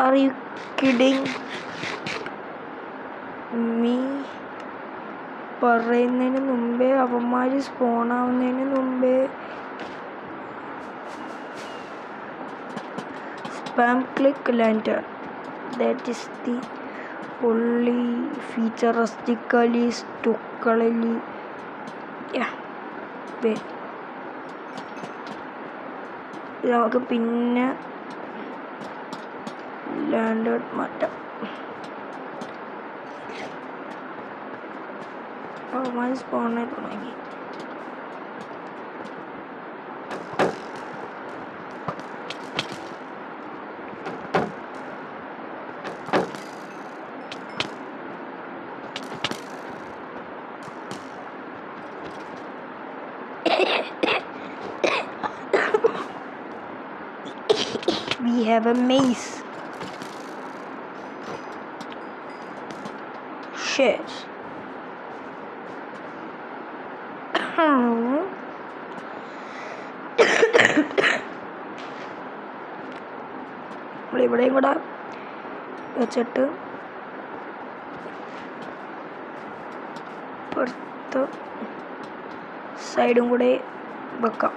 Are you kidding me? പറയുന്നതിന് മുമ്പേ അവന്മാർ സ്പോണാവുന്നതിന് മുമ്പേ spam click lantern. That is the only futuristically stuckily. Yeah, wait. ഇത് നമുക്ക് പിന്നെ ലാൻഡേഡ് മാറ്റാം. അവന്മാർ സ്പോണായി തുടങ്ങി. We have a maze. Shit. ഇവിടെയും കൂടെ വെച്ചിട്ട് പുറത്ത് സൈഡും കൂടെ വെക്കാം.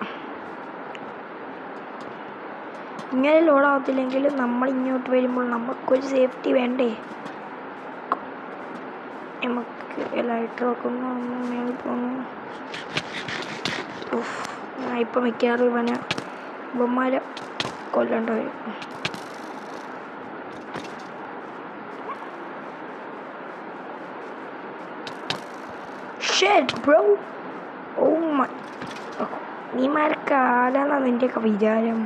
ഇങ്ങനെ ലോഡാകത്തില്ലെങ്കിൽ നമ്മൾ ഇങ്ങോട്ട് വരുമ്പോൾ നമുക്കൊരു സേഫ്റ്റി വേണ്ടേ? നമുക്ക് ലൈറ്റർ വെക്കുന്നു, മേളിൽ പോകുന്നു. ഞാൻ ഇപ്പം മിക്കവാറും ഇവന്മാരെ കൊല്ലേണ്ട വരും. Shit, bro. Oh my. നീമാരൊക്കെ നിൻ്റെയൊക്കെ വിചാരം?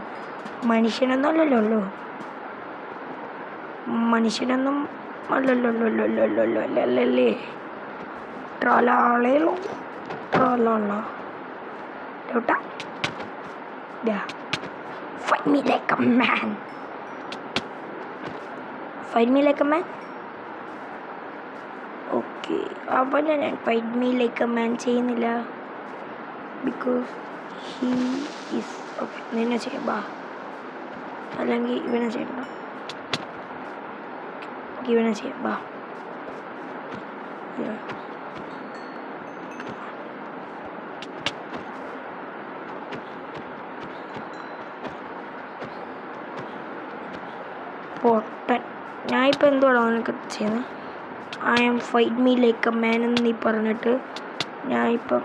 മനുഷ്യനൊന്നും അല്ലല്ലോ. മനുഷ്യനൊന്നും അല്ലല്ലേ. ട്രോളാളേലോ ട്രോളോളോ ഡോട്ടാ. Fight me like a man. ഓക്കെ, അപ്പോൾ ഞാൻ fight me like a man ചെയ്യുന്നില്ല. Because he is okay. നിന്നെ ചെയ്യാം ബാ, അല്ലെങ്കിൽ ഇവനെ ചെയ്യണ്ട. ഇവനെ ചെയ്യാം ബാ. പൊട്ടൻ. ഞാനിപ്പോൾ എന്തുവാണോ നിനക്ക് ചെയ്യുന്നത്? I am fight me like a man എന്ന് നീ പറഞ്ഞിട്ട് ഞാനിപ്പം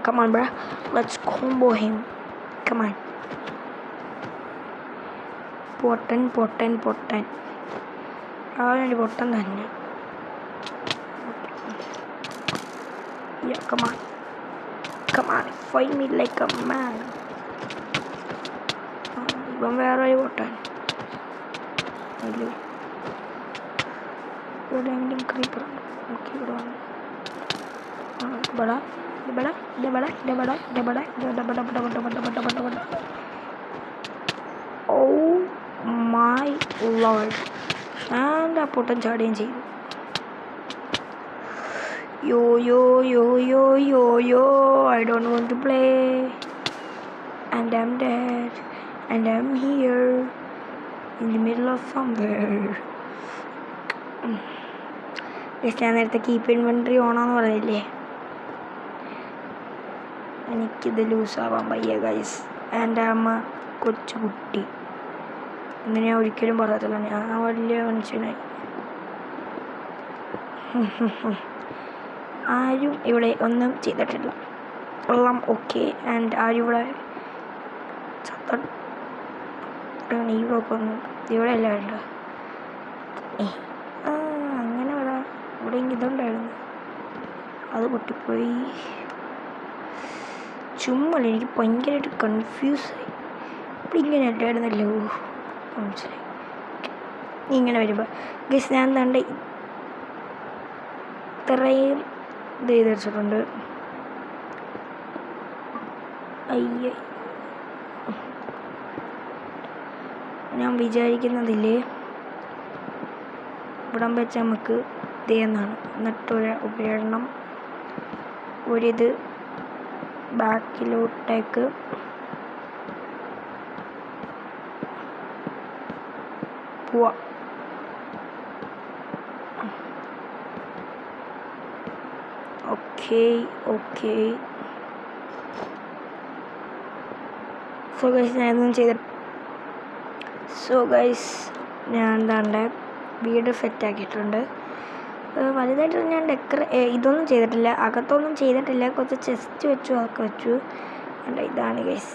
come on, bruh. Let's combo him. Come on. പൊട്ടൻ. അവനൊരു പൊട്ടൻ തന്നെ. Come on. Fight me like a man. ഇവൻ വേറെ ഒരു പൊട്ടൻ. ഇവിടെ എങ്കിലും ക്രീപ്പർ നോക്കി ഇവിടെ വന്നു. Oh my lord. And ആ പൊട്ടൻ ചാടുകയും ചെയ്തു. Yo, I don't want to play. And I'm dead. And I'm here in the middle of somewhere. ഞാൻ നേരത്തെ കീപ്പ് ഇൻവെൻട്രി ഓണാന്ന് പറയില്ലേ, എനിക്കിത് ലൂസാവാൻ വയ്യ ഗൈസ്. എൻ്റെ അമ്മ കൊച്ചുകുട്ടി ഇങ്ങനെ ഞാൻ ഒരിക്കലും പറയത്തില്ല. ഞാൻ വലിയ മനുഷ്യനായി. ആരും ഇവിടെ ഒന്നും ചെയ്തിട്ടില്ല, എല്ലാം ഓക്കെ. ആൻഡ് ആരും ഇവിടെ ഇവിടെ എല്ലാം ഉണ്ട്. അങ്ങനെ ഇവിടെ ഇതുണ്ടായിരുന്നു, അത് പൊട്ടിപ്പോയി. ചുമ്മാ എനിക്ക് ഭയങ്കരമായിട്ട് കൺഫ്യൂസായി. ഇവിടെ ഇങ്ങനെ അല്ലായിരുന്നല്ലോ, മനസ്സിലായി. ഇങ്ങനെ വരുമ്പോൾ ഗസ് ഞാൻ എന്താണ്ട് ഇത്രയും ഇത് ചെയ്ത് വെച്ചിട്ടുണ്ട്. അയ്യ, ഞാൻ വിചാരിക്കുന്നതില്ലേ ഇവിടം വെച്ച് നമുക്ക് ഇതെന്നാണ്. എന്നിട്ടൊരു ഉപകരണം ഒരിത് ബാക്കിലോട്ടേക്ക് പോവാം. ഓക്കെ. സോ ഗൈസ് ഞാനൊന്നും ചെയ്തിട്ട് ഞാൻ എന്താണ്ട് വീട് സെറ്റാക്കിയിട്ടുണ്ട്. വലുതായിട്ട് ഞാൻ ഇതൊന്നും ചെയ്തിട്ടില്ല, അകത്തൊന്നും ചെയ്തിട്ടില്ല. കുറച്ച് ചെസ്റ്റ് വെച്ചു, അതൊക്കെ വെച്ചു. ഇതാണ് ഗൈസ്,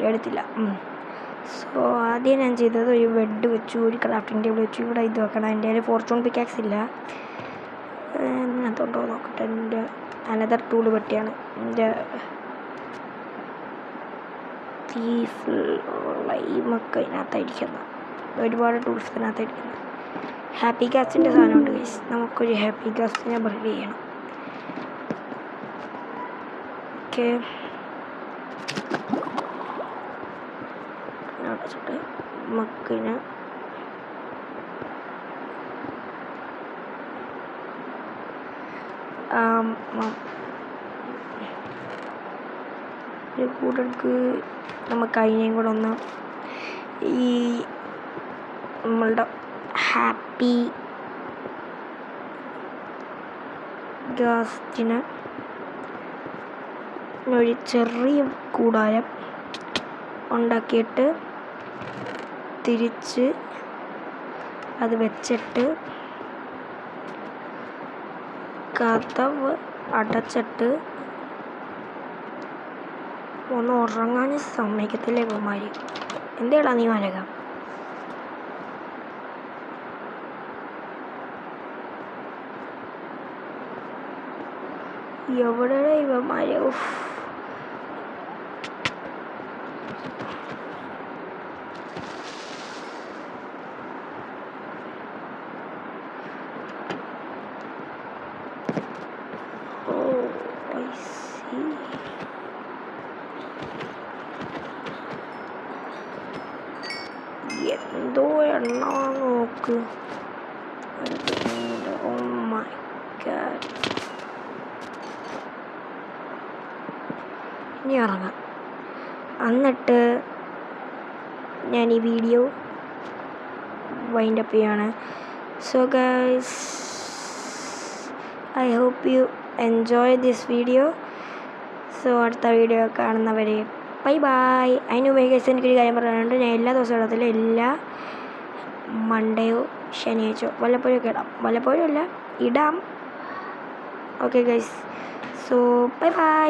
എടുത്തില്ല. സോ ആദ്യം ഞാൻ ചെയ്തത് ഒരു ബെഡ് വെച്ചു, ഒരു ക്രാഫ്റ്റിംഗ് ടേബിൾ വെച്ചു. ഇവിടെ ഇത് വെക്കണം. എൻ്റെ കയ്യിൽ ഫോർച്യൂൺ പിക്കാക്സ് ഇല്ല, അതിനകത്തോട്ടോ നോക്കട്ടെ. എൻ്റെ അനദർ ടൂൾ പെട്ടിയാണ് എൻ്റെ ലൈമൊക്കെ ഇതിനകത്തായിരിക്കുന്നത്. ഒരുപാട് ടൂൾസ് ഇതിനകത്തായിരിക്കുന്നത്. ഹാപ്പി ഗ്യാസിൻ്റെ സാധനമുണ്ട് ഗൈസ്, നമുക്കൊരു ഹാപ്പി ഗ്യാസിനെ ബ്രീഡ് ചെയ്യണം. ഓക്കെ, അടച്ചിട്ട് നമുക്കിന് കൂടെടുക്ക്. നമുക്ക് അതിനെയും കൂടെ ഒന്ന് ഈ നമ്മളുടെ ഹാപ്പി ഗ്യാസിന് ഒരു ചെറിയ കൂടാരം ഉണ്ടാക്കിയിട്ട് തിരിച്ച് അത് വെച്ചിട്ട് കതവ് അടച്ചിട്ട് ഒന്ന് ഉറങ്ങാൻ സമ്മതിക്കത്തില്ല ഇവന്മാർ. എന്തേടാ നീ മലക? എവിടെയാണ് ഇവന്മാരെ? എന്തോ എണ്ണ നോക്ക്. Oh my God. ഇനി ഇറങ്ങാം. എന്നിട്ട് ഞാൻ ഈ വീഡിയോ വൈൻഡപ്പ് ചെയ്യാണ്. So guys, I hope you enjoy this video. So അടുത്ത വീഡിയോ കാണുന്നവരെ ബൈ ബൈ. അതിന് മുമ്പേ ഗൈസ് എനിക്കൊരു കാര്യം പറയാനുണ്ട്. ഞാൻ എല്ലാ ദിവസവും ഇടത്തില്ല. എല്ലാ മൺഡേയോ ശനിയാഴ്ചയോ വല്ലപ്പോഴും ഒക്കെ ഇടാം. വല്ലപ്പോഴും അല്ല, ഇടാം. Okay guys, so bye bye.